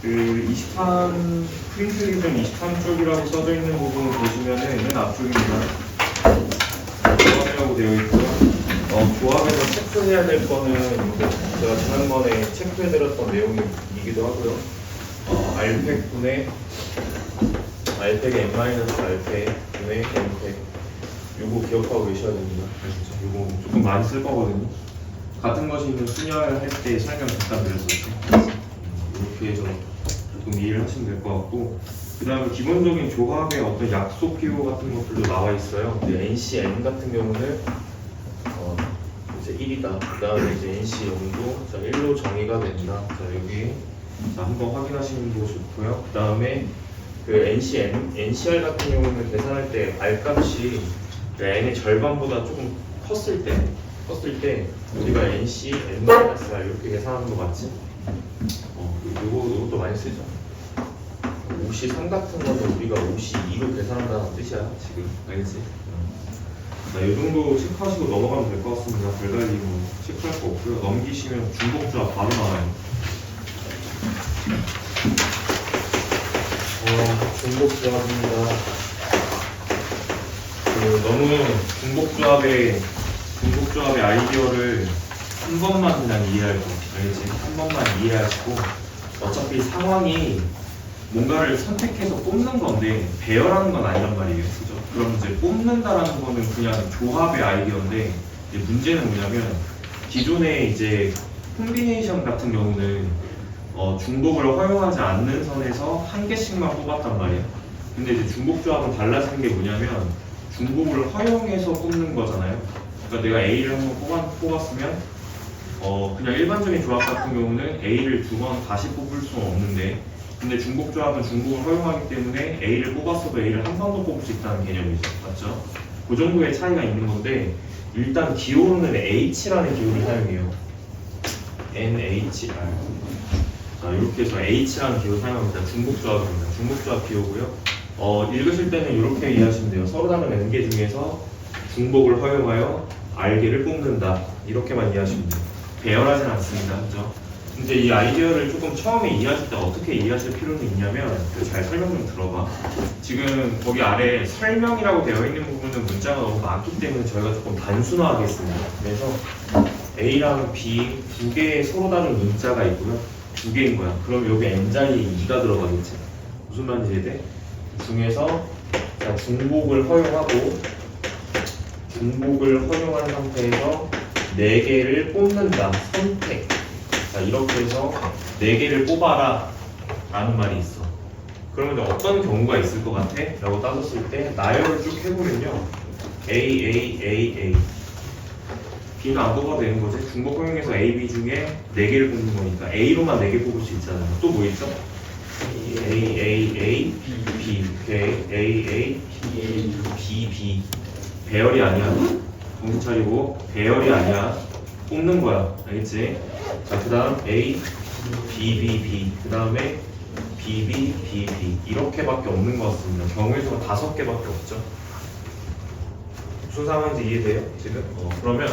그 23 프린트 리전 23쪽이라고 써져 있는 부분을 보시면은 맨 앞쪽입니다. 조합이라고 되어 있고요. 조합에서 체크해야 될 거는 제가 지난번에 체크해드렸던 내용이기도 하고요. 알팩분의 알팩의 N-알팩분의 N팩 요거 기억하고 계셔야 됩니다. 요거 조금 많이 쓸 거거든요. 같은 것이 있는 순열할 때 설명 잠깐 드렸었죠. 이렇게 해서 조금 이해를 하시면 될 것 같고, 그 다음에 기본적인 조합의 어떤 약속 기호 같은 것들도 나와 있어요. NCN 같은 경우는 이제 1이다. 그 다음에 이제 NC0도 1로 정의가 된다. 자, 여기 한번 확인하시는 거 좋고요. 그 다음에 그 NCR 같은 경우는 계산할 때 R 값이 그 N의 절반보다 조금 컸을 때 우리가 NC, N-R 이렇게 계산하는 거 맞지? 이것도 많이 쓰죠. 53 같은 거는 우리가 52로 계산한다는 뜻이야, 지금. 알겠지? 이 정도 체크하시고 넘어가면 될 것 같습니다. 별달리 뭐 체크할 거 없고요. 넘기시면 중복조합 바로 나와요. 중복조합입니다. 너무 중복조합의 아이디어를 한 번만 그냥 이해할 거. 알겠지? 한 번만 이해하시고, 어차피 상황이 뭔가를 선택해서 뽑는 건데 배열하는 건 아니란 말이에요. 그죠? 그럼 이제 뽑는다라는 거는 그냥 조합의 아이디어인데, 이제 문제는 뭐냐면 기존의 이제 콤비네이션 같은 경우는 중복을 허용하지 않는 선에서 한 개씩만 뽑았단 말이에요. 근데 이제 중복조합은 달라지는 게 뭐냐면 중복을 허용해서 뽑는 거잖아요. 그러니까 내가 A를 한번 뽑았으면 그냥 일반적인 조합 같은 경우는 A를 두 번 다시 뽑을 수는 없는데, 근데 중복조합은 중복을 허용하기 때문에 A를 뽑았어도 A를 한 번 더 뽑을 수 있다는 개념이죠. 맞죠? 그 정도의 차이가 있는 건데, 일단 기호로는 H라는 기호를 사용해요. NHR. 자, 이렇게 해서 H라는 기호를 사용합니다. 중복조합입니다. 중복조합 기호고요. 읽으실 때는 이렇게 이해하시면 돼요. 서로 다른 N개 중에서 중복을 허용하여 R개를 뽑는다. 이렇게만 이해하시면 돼요. 배열하진 않습니다. 그죠? 근데 이 아이디어를 조금 처음에 이해하실 때 어떻게 이해하실 필요는 있냐면, 잘 설명 좀 들어봐. 지금 거기 아래 설명이라고 되어 있는 부분은 문자가 너무 많기 때문에 저희가 조금 단순화하겠습니다. 그래서 A랑 B 두 개의 서로 다른 문자가 있고요. 두 개인 거야. 그럼 여기 N 자리에 2가 들어가겠지. 무슨 말인지 이해돼? 중에서 자, 중복을 허용한 상태에서 4개를 뽑는다. 선택. 자, 이렇게 해서 4개를 뽑아라 라는 말이 있어. 그러면 이제 어떤 경우가 있을 것 같아? 라고 따졌을 때 나열을 쭉 해보면요, A B는 안 뽑아도 되는 거지. 중복 허용해서 A, B 중에 4개를 뽑는 거니까 A로만 4개 뽑을 수 있잖아요. 또 뭐 있죠? A, B, A, B 배열이 아니야. 정신 차리고, 배열이 아니야. 뽑는 거야. 알겠지? 자, 그 다음 A, B. 그 다음에 B. 이렇게밖에 없는 것 같습니다. 경우의 수가 5개밖에 없죠. 무슨 상황인지 이해돼요? 지금? 그러면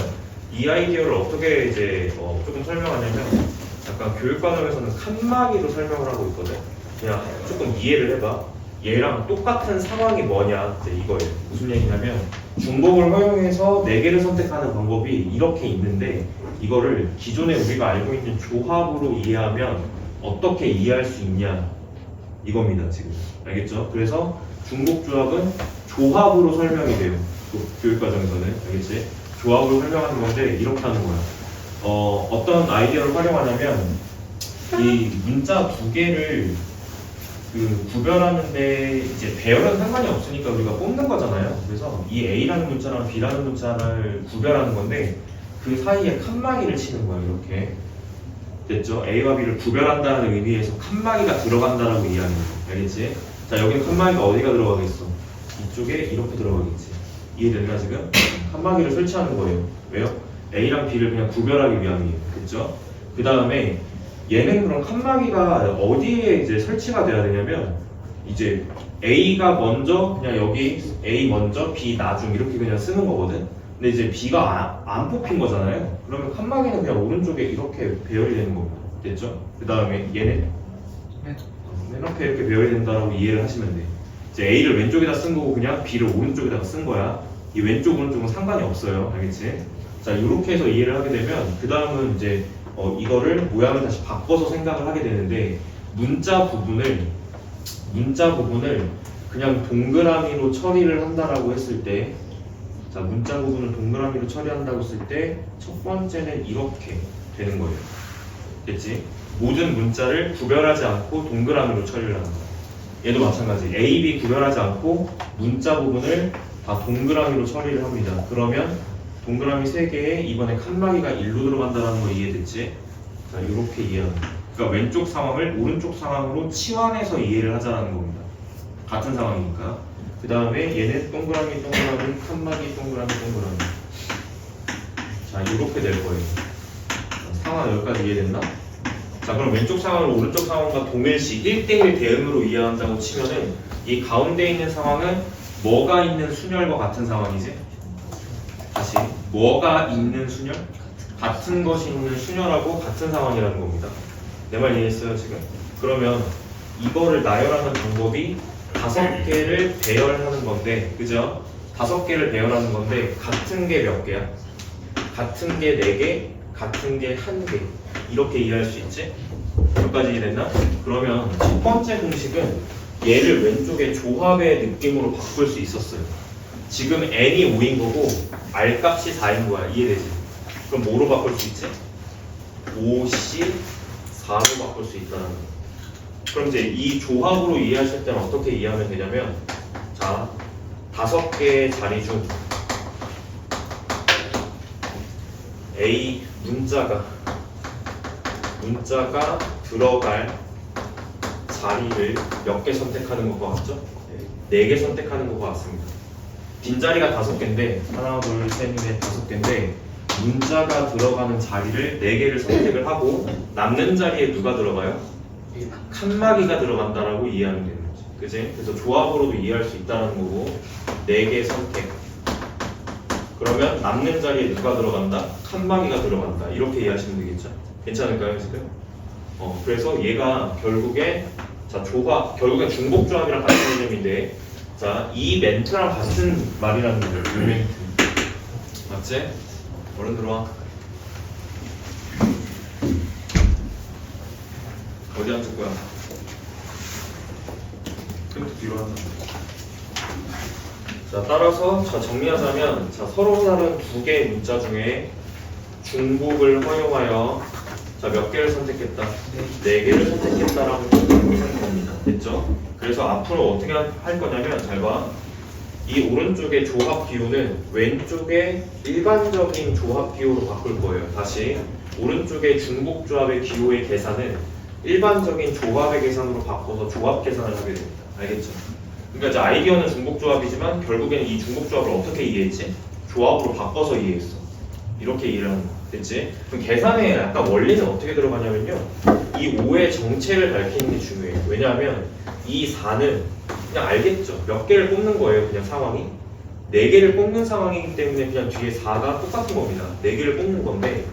이 아이디어를 어떻게 이제 조금 설명하냐면, 약간 교육과정에서는 칸막이로 설명을 하고 있거든. 그냥 조금 이해를 해봐. 얘랑 똑같은 상황이 뭐냐, 이제 이거예요. 무슨 얘기냐면, 중복을 허용해서 4개를 선택하는 방법이 이렇게 있는데, 이거를 기존에 우리가 알고 있는 조합으로 이해하면 어떻게 이해할 수 있냐, 이겁니다. 지금 알겠죠? 그래서 중복조합은 조합으로 설명이 돼요. 교육과정에서는. 알겠지? 조합으로 설명하는 건데 이렇게 하는 거야. 어떤 아이디어를 활용하냐면, 이 문자 두 개를 구별하는데 이제 배열은 상관이 없으니까 우리가 뽑는 거잖아요. 그래서 이 A라는 문자랑 B라는 문자를 구별하는 건데, 그 사이에 칸막이를 치는 거예요. 이렇게 됐죠? A와 B를 구별한다는 의미에서 칸막이가 들어간다라고 이해하는 거예요. 알겠지? 자, 여기 칸막이가 어디가 들어가겠어? 이쪽에 이렇게 들어가겠지. 이해됐나 지금? 칸막이를 설치하는 거예요. 왜요? A랑 B를 그냥 구별하기 위함이에요. 됐죠? 그 다음에 얘는 그럼 칸막이가 어디에 이제 설치가 돼야 되냐면, 이제 A가 먼저 그냥 여기 A 먼저 B 나중 이렇게 그냥 쓰는 거거든. 근데 이제 B가 안 뽑힌 거잖아요. 그러면 칸막이는 그냥 오른쪽에 이렇게 배열이 되는 겁니다. 됐죠? 그 다음에 얘는 이렇게 배워야 된다라고 이해를 하시면 돼. 이제 A를 왼쪽에다 쓴 거고 그냥 B를 오른쪽에다가 쓴 거야. 이 왼쪽 오른쪽은 상관이 없어요. 알겠지? 자, 이렇게 해서 이해를 하게 되면 그 다음은 이제 이거를 모양을 다시 바꿔서 생각을 하게 되는데 문자 부분을 그냥 동그라미로 처리를 한다라고 했을 때, 자, 문자 부분을 동그라미로 처리한다고 했을 때 첫 번째는 이렇게 되는 거예요. 됐지? 모든 문자를 구별하지 않고 동그라미로 처리를 하는 거야. 얘도 마찬가지. A, B 구별하지 않고 문자 부분을 다 동그라미로 처리를 합니다. 그러면 동그라미 3개에 이번에 칸막이가 1로 들어간다는 거 이해됐지? 자, 이렇게 이해하는 거야. 그러니까 왼쪽 상황을 오른쪽 상황으로 치환해서 이해를 하자는 겁니다. 같은 상황이니까. 그 다음에 얘는 동그라미, 칸막이, 동그라미. 자, 이렇게 될 거예요. 상황 여기까지 이해됐나? 자, 그럼 왼쪽 상황을 오른쪽 상황과 동일시 1대1 대응으로 이해한다고 치면은 이 가운데 있는 상황은 뭐가 있는 순열과 같은 상황이지? 다시 뭐가 있는 순열? 같은 것이 있는 순열하고 같은 상황이라는 겁니다. 내 말 이해했어요 지금? 그러면 이거를 나열하는 방법이 5개를 배열하는 건데, 그죠? 5개를 배열하는 건데 같은 게 몇 개야? 같은 게 4개, 같은 게 1개. 이렇게 이해할 수 있지? 여기까지 이해됐나? 그러면 첫 번째 공식은 얘를 왼쪽에 조합의 느낌으로 바꿀 수 있었어요. 지금 n이 5인 거고 r 값이 4인 거야. 이해되지? 그럼 뭐로 바꿀 수 있지? 5c 4로 바꿀 수 있다는 거. 그럼 이제 이 조합으로 이해하실 때는 어떻게 이해하면 되냐면, 자, 5개의 자리 중 A 문자가 들어갈 자리를 몇 개 선택하는 것과 같죠? 4개 선택하는 것과 같습니다. 빈자리가 5개인데 하나, 둘, 셋, 넷, 5개인데 문자가 들어가는 자리를 4개를 선택을 하고 남는 자리에 누가 들어가요? 칸막이가 들어간다라고 이해하면 되는 거지. 그치? 그래서 조합으로도 이해할 수 있다는 거고 4개 선택. 그러면 남는 자리에 누가 들어간다? 칸막이가 들어간다. 이렇게 이해하시면 되겠죠? 괜찮을까요 지금? 그래서 얘가 결국에 자 조합, 결국엔 중복조합이랑 같은 개념인데, 자, 이 멘트랑 같은 말이라는 거예요. 이 멘트. 맞지? 얼른 들어와. 어디 앉을 거야? 컴퓨터 뒤로 한다. 자, 따라서 자 정리하자면, 자, 서로 다른 2개의 문자 중에 중복을 허용하여 자, 몇 개를 선택했다? 4개를 선택했다라고 하는 겁니다. 됐죠? 그래서 앞으로 어떻게 할 거냐면, 잘 봐. 이 오른쪽의 조합 비율은 왼쪽의 일반적인 조합 비율로 바꿀 거예요. 다시 오른쪽의 중복 조합의 기호의 계산은 일반적인 조합의 계산으로 바꿔서 조합 계산을 하게 됩니다. 알겠죠? 그러니까 이제 아이디어는 중복 조합이지만 결국에는 이 중복 조합을 어떻게 이해했지? 조합으로 바꿔서 이해했어. 이렇게 이해를 하는 거야. 됐지? 그럼 계산의 약간 원리는 어떻게 들어가냐면요, 이 5의 정체를 밝히는 게 중요해요. 왜냐하면 이 4는 그냥 알겠죠? 몇 개를 뽑는 거예요. 그냥 상황이 4개를 뽑는 상황이기 때문에 그냥 뒤에 4가 똑같은 겁니다. 4개를 뽑는 건데,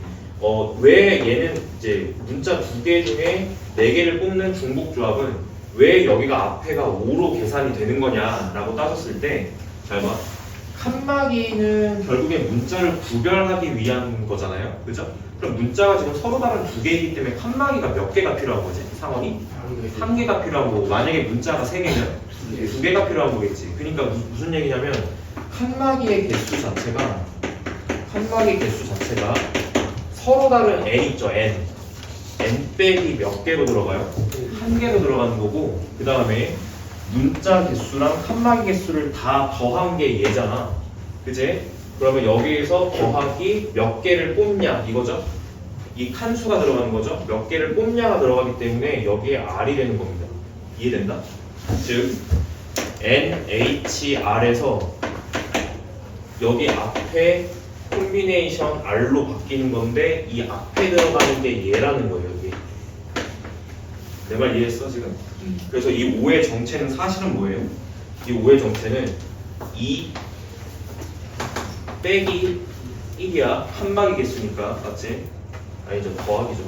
왜 얘는 이제 문자 2개 중에 4개를 뽑는 중복 조합은 왜 여기가 앞에가 5로 계산이 되는 거냐라고 따졌을 때, 잘 봐. 칸막이는 결국엔 문자를 구별하기 위한 거잖아요. 그죠? 그럼 문자가 지금 서로 다른 2개이기 때문에 칸막이가 몇 개가 필요한 거지? 상황이? 1개가 필요한 거고, 만약에 문자가 3개면 2개가 필요한 거겠지. 그러니까 무슨 얘기냐면, 칸막이 개수 자체가 서로 다른 n 있죠, n 빼기 몇 개로 들어가요? 1개로 들어가는 거고, 그 다음에 문자 개수랑 칸막이 개수를 다 더한 게 얘잖아. 그치? 그러면 여기에서 더하기 몇 개를 뽑냐 이거죠? 이 칸수가 들어가는 거죠? 몇 개를 뽑냐가 들어가기 때문에 여기에 r이 되는 겁니다. 이해된다? 즉 NHR에서 여기 앞에 콤비네이션 R로 바뀌는 건데 이 앞에 들어가는 게 얘라는 거예요. 여기. 내 말 이해했어 지금? 그래서 이 5의 정체는 사실은 뭐예요? 이 5의 정체는 2 빼기 1이야. 칸막이 개수니까. 맞지? 아니죠. 더하기죠.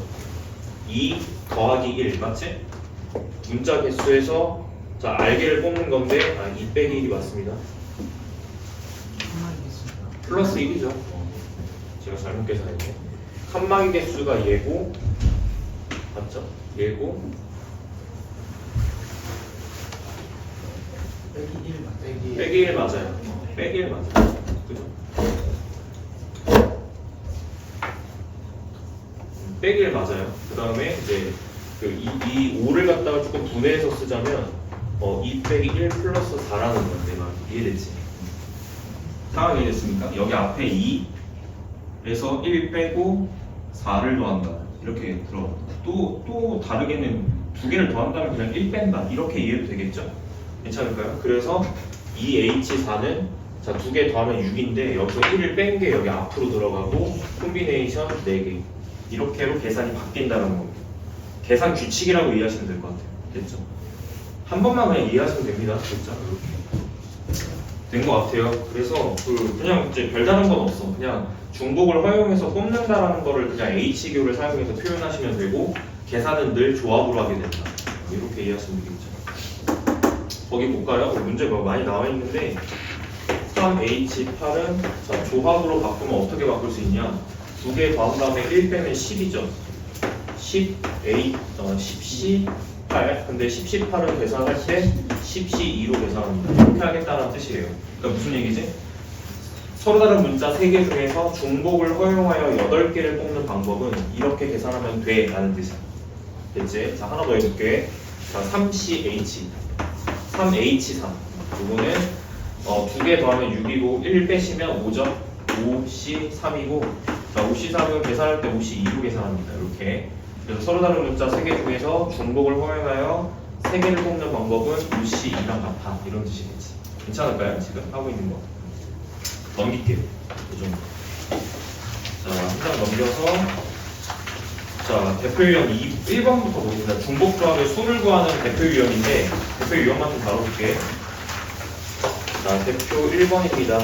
2 더하기 1 맞지? 문자 개수에서 자 알게를 뽑는 건데 2 빼기 1이 맞습니다. 플러스 1이죠. 제가 잘못 계산했네. 칸막이 개수가 얘고 맞죠? 얘고 빼기 1 맞아요. 빼기 1 맞아요. 그죠? 빼기 1 맞아요. 그 다음에 이제 이 5를 갖다가 조금 분해해서 쓰자면 2 빼기 1 플러스 4라는 건데 이해됐지? 상황이 이해됐습니까? 여기 앞에 2에서 1 빼고 4를 더한다. 이렇게 들어. 또 다르게는 두 개를 더한다면 그냥 1 뺀다. 이렇게 이해도 되겠죠? 괜찮을까요? 그래서 2H4는 자, 두 개 더하면 6인데 여기서 1을 뺀 게 여기 앞으로 들어가고 콤비네이션 4개. 이렇게로 계산이 바뀐다는 겁니다. 계산 규칙이라고 이해하시면 될 것 같아요. 됐죠? 한 번만 그냥 이해하시면 됩니다. 진짜 이렇게 된 것 같아요. 그래서 그냥 이제 별다른 건 없어. 그냥 중복을 활용해서 뽑는다라는 거를 그냥 H교를 사용해서 표현하시면 되고 계산은 늘 조합으로 하게 된다. 이렇게 이해하시면 되겠죠. 거기 볼까요? 문제 많이 나와 있는데 3H8은 자, 조합으로 바꾸면 어떻게 바꿀 수 있냐? 두 개 더한 다음에 1 빼면 10이죠. 10C8 근데 10C8을 계산할 때 10C2로 계산합니다. 이렇게 하겠다는 뜻이에요. 그러니까 무슨 얘기지? 서로 다른 문자 3개 중에서 중복을 허용하여 8개를 뽑는 방법은 이렇게 계산하면 돼 라는 뜻이야. 됐지? 자, 하나 더 해볼게. 자, 3CH 3H3 이거는 두 개 더하면 6이고 1 빼시면 5죠. 5C3이고 자, 5C3은 계산할 때 5C2로 계산합니다. 이렇게. 그래서 서로 다른 문자 3개 중에서 중복을 허용하여 3개를 뽑는 방법은 5C2랑 같아. 이런 뜻이겠지. 괜찮을까요? 지금 하고 있는 거. 넘길게요. 이 정도. 자, 한 장 넘겨서 자, 대표 유형 1번부터 보겠습니다. 중복 조합의 수를 구하는 대표 유형인데 대표 유형만 좀 다뤄볼게. 자, 대표 1번입니다.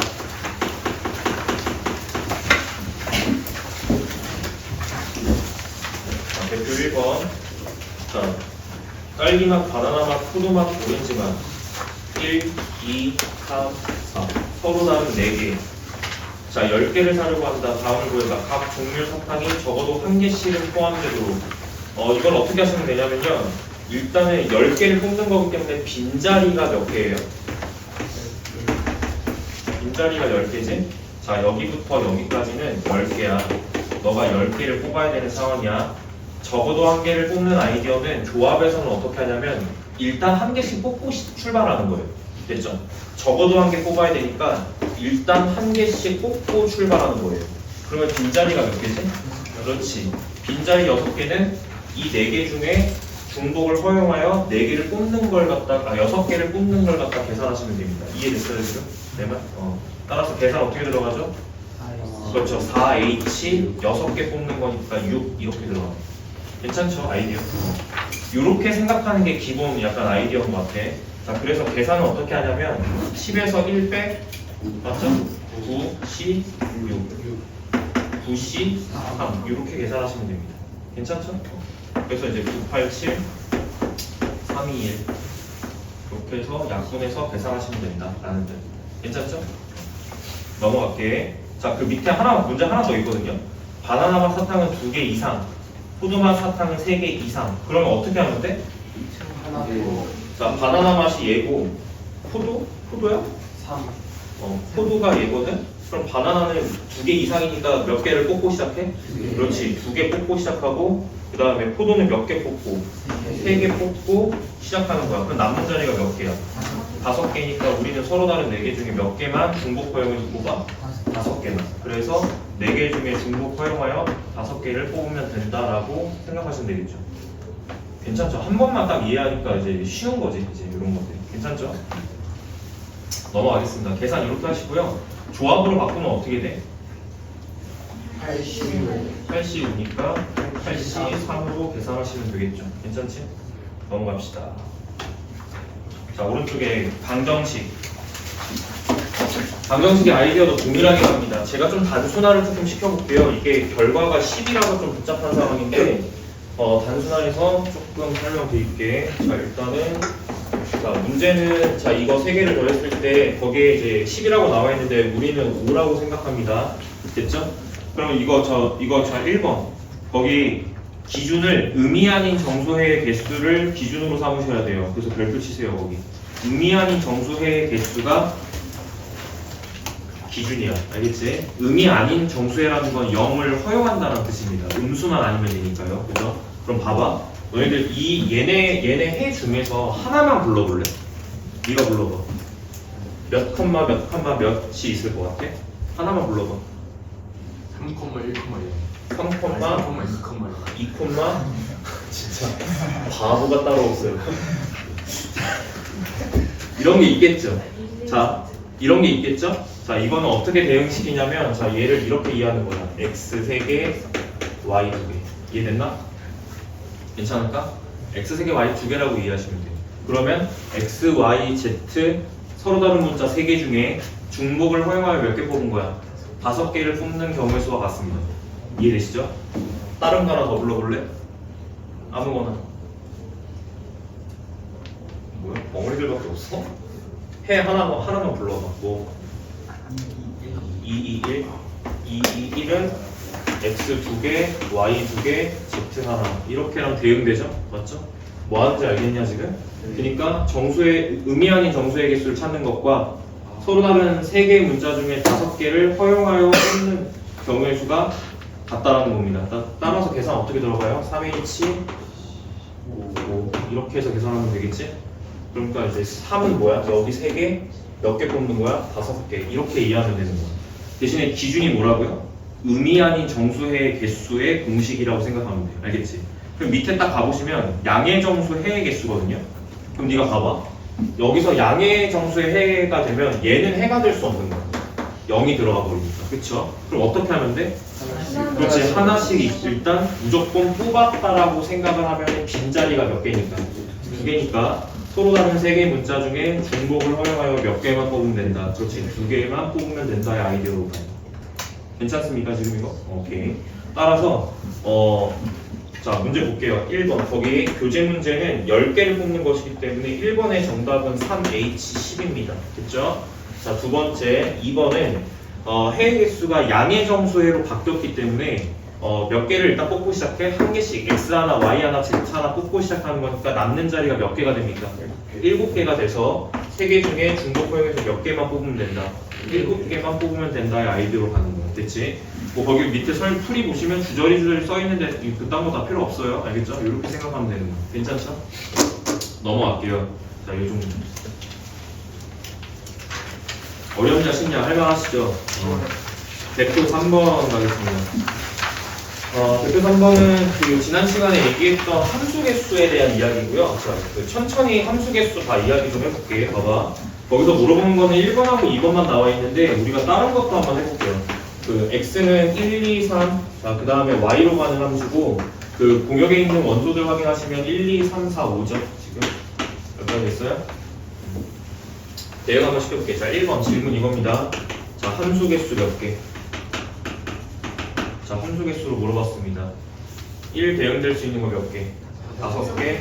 대표 1번. 자, 딸기맛, 바나나맛, 포도맛, 오렌지맛 1, 2, 3, 4 서로 다른 4개. 자, 10개를 사려고 한다. 다음을 구해봐. 각 종류 사탕이 적어도 1개씩은 포함되도록 이걸 어떻게 하시면 되냐면요, 일단은 10개를 뽑는 거기 때문에 빈자리가 몇 개예요? 빈자리가 10개지? 자, 여기부터 여기까지는 10개야. 너가 10개를 뽑아야 되는 상황이야. 적어도 1개를 뽑는 아이디어는 조합에서는 어떻게 하냐면 일단 1개씩 뽑고 출발하는 거예요. 됐죠? 적어도 1개 뽑아야 되니까 일단 1개씩 뽑고 출발하는 거예요. 그러면 빈자리가 몇 개지? 그렇지. 빈자리 6개는 이 4개 중에 중복을 허용하여 4개를 뽑는 걸 갖다가 6개를 뽑는 걸 갖다 계산하시면 됩니다. 이해됐어요 지금? 네 말? 따라서 계산 어떻게 들어가죠? 그렇죠. 4H 6개 뽑는 거니까 6 이렇게 들어갑니다. 괜찮죠? 아이디어. 이렇게 생각하는 게 기본 약간 아이디어인 것 같아. 자, 그래서 계산은 어떻게 하냐면 10에서 1 빼, 맞죠? 9C 6 9C 3 이렇게 계산하시면 됩니다. 괜찮죠? 그래서 이제 987 321 이렇게 해서 약분해서 계산하시면 된다 라는 뜻. 괜찮죠? 넘어갈게. 자, 그 밑에 문제 하나 더 있거든요. 바나나맛 사탕은 2개 이상, 포도맛 사탕은 3개 이상. 그러면 어떻게 하면 돼? 자, 바나나 맛이 얘고 포도야? 3. 포도가 얘거든? 그럼 바나나는 2개 이상이니까 몇 개를 뽑고 시작해? 그렇지. 2개 뽑고 시작하고 그 다음에 포도는 몇 개 뽑고 3개 뽑고 시작하는 거야. 그럼 남는 자리가 몇 개야? 5개니까 우리는 서로 다른 4개 중에 몇 개만 중복 허용해서 뽑아? 5개만. 그래서 4개 중에 중복 허용하여 5개를 뽑으면 된다라고 생각하시면 되겠죠. 괜찮죠? 한 번만 딱 이해하니까 이제 쉬운 거지. 이제 이런 것들. 괜찮죠? 넘어가겠습니다. 계산 이렇게 하시고요. 조합으로 바꾸면 어떻게 돼? 85니까 83으로 계산하시면 되겠죠. 괜찮지? 넘어갑시다. 자, 오른쪽에 방정식. 방정식의 아이디어도 동일하게 갑니다. 제가 좀 단순화를 조금 시켜볼게요. 이게 결과가 10이라고 좀 복잡한 상황인데 단순화해서 조금 설명드릴게. 자, 일단은 자, 문제는 자, 이거 세 개를 더했을 때 거기에 이제 10이라고 나와 있는데 우리는 5라고 생각합니다. 됐죠? 그럼 이거 저 1번. 거기 기준을 의미 아닌 정수해의 개수를 기준으로 삼으셔야 돼요. 그래서 별표 치세요, 거기. 의미 아닌 정수해의 개수가 기준이야. 알겠지? 의미 아닌 정수해라는 건 0을 허용한다는 뜻입니다. 음수만 아니면 되니까요. 그죠? 그럼 봐봐. 너희들 얘네 해 중에서 하나만 불러볼래? 네가 불러봐. 몇 컴마 몇이 있을 것 같아? 하나만 불러봐. 3,1,2 3컴마 2,2 2콤마 진짜 바보가 따로 없어요. 이런 게 있겠죠. 자, 이런 게 있겠죠. 자, 이거는 어떻게 대응시키냐면, 자, 얘를 이렇게 이해하는 거야. x 3개, y 2개. 이해됐나? 괜찮을까? x 3개, y 2개라고 이해하시면 돼요. 그러면 x, y, z 서로 다른 문자 3개 중에 중복을 허용하여 몇 개 뽑은 거야? 5개를 뽑는 경우의 수와 같습니다. 이해되시죠? 다른 거 하나 더 불러볼래? 아무거나. 뭐야? 벙어리들밖에 없어? 해 하나만 불러봐. 뭐? 221. 221은 x 2개, y 2개, z 하나. 이렇게랑 대응되죠? 맞죠? 뭐 하는지 알겠냐 지금? 그러니까 정수의 의미 아닌 정수의 개수를 찾는 것과 서로 다른 3개의 문자 중에 5개를 허용하여 뽑는 경우의 수가 같다라는 겁니다. 따라서 계산 어떻게 들어가요? 3H 5 이렇게 해서 계산하면 되겠지? 그러니까 이제 3은 뭐야? 여기 3개, 몇 개 뽑는 거야? 5개. 이렇게 이해하면 되는 거야. 대신에 기준이 뭐라고요? 의미 아닌 정수해의 개수의 공식이라고 생각하면 돼요. 알겠지? 그럼 밑에 딱 가보시면 양의 정수 해의 개수거든요. 그럼 네가 봐봐. 여기서 양의 정수의 해가 되면 얘는 해가 될 수 없는 거야. 0이 들어가 버리니까. 그쵸? 그럼 어떻게 하면 돼? 그렇지. 하나씩 일단 무조건 뽑았다라고 생각을 하면 빈자리가 몇 개니까? 2개니까 서로 다른 3개의 문자 중에 중복을 허용하여 몇 개만 뽑으면 된다. 그렇지. 2개만 뽑으면 된다의 아이디어로 봐요. 괜찮습니까? 지금 이거? 오케이. 따라서 자, 문제 볼게요. 1번. 거기 교재 문제는 10개를 뽑는 것이기 때문에 1번의 정답은 3H10입니다. 됐죠? 자, 두 번째. 2번은 해의 개수가 양의 정수해로 바뀌었기 때문에 몇 개를 일단 뽑고 시작해. 한 개씩 x 하나, y 하나, z 하나 뽑고 시작하는 거니까 남는 자리가 몇 개가 됩니까? 7개가 돼서 3개 중에 중복 허용해서 몇 개만 뽑으면 된다. 7개만 뽑으면 된다의 아이디어로 가는 거야. 됐지? 뭐 거기 밑에 풀이 보시면 주저리 써있는데 그딴 거 다 필요 없어요. 알겠죠? 이렇게 생각하면 되는 거야. 괜찮죠? 넘어갈게요. 자, 요 정도. 어렵냐 쉽냐 할만하시죠? 대표 3번 가겠습니다. 대표 3번은 그 지난 시간에 얘기했던 함수 개수에 대한 이야기고요. 자, 천천히 함수 개수 다 이야기 좀 해볼게요. 봐봐. 거기서 물어보는 거는 1번하고 2번만 나와 있는데 우리가 다른 것도 한번 해볼게요. 그 x는 1, 2, 3, 자, 그 다음에 y로 가는 함수고 그 공역에 있는 원소들 확인하시면 1, 2, 3, 4, 5죠. 지금 몇 번 됐어요? 대응 한번 시켜볼게요. 자, 1번 질문 이겁니다. 자, 함수 개수 몇 개? 자, 함수 개수로 물어봤습니다. 1 대응될 수 있는 거 몇 개? 5개.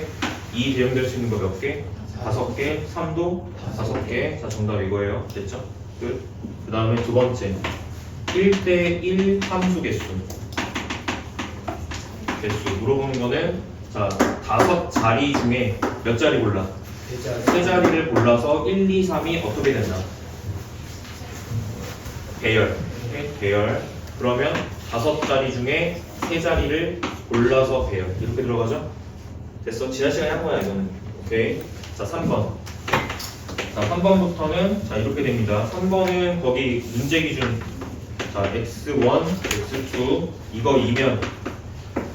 2 대응될 수 있는 거 몇 개? 5개. 3도 5개. 자, 정답 이거예요. 됐죠? 끝. 그 다음에 두 번째. 1대1 함수 개수. 물어보는 거는 자, 5자리 중에 몇 자리 골라? 3자리를 골라서 1, 2, 3이 어떻게 된다? 배열. 배열. 그러면 5자리 중에 3자리를 골라서 배열. 이렇게 들어가죠? 됐어? 지난 시간에 한 거야, 이거는. 오케이. 자, 3번. 자, 3번부터는 자, 이렇게 됩니다. 3번은 거기 문제 기준. 자, x1, x2 이거 2면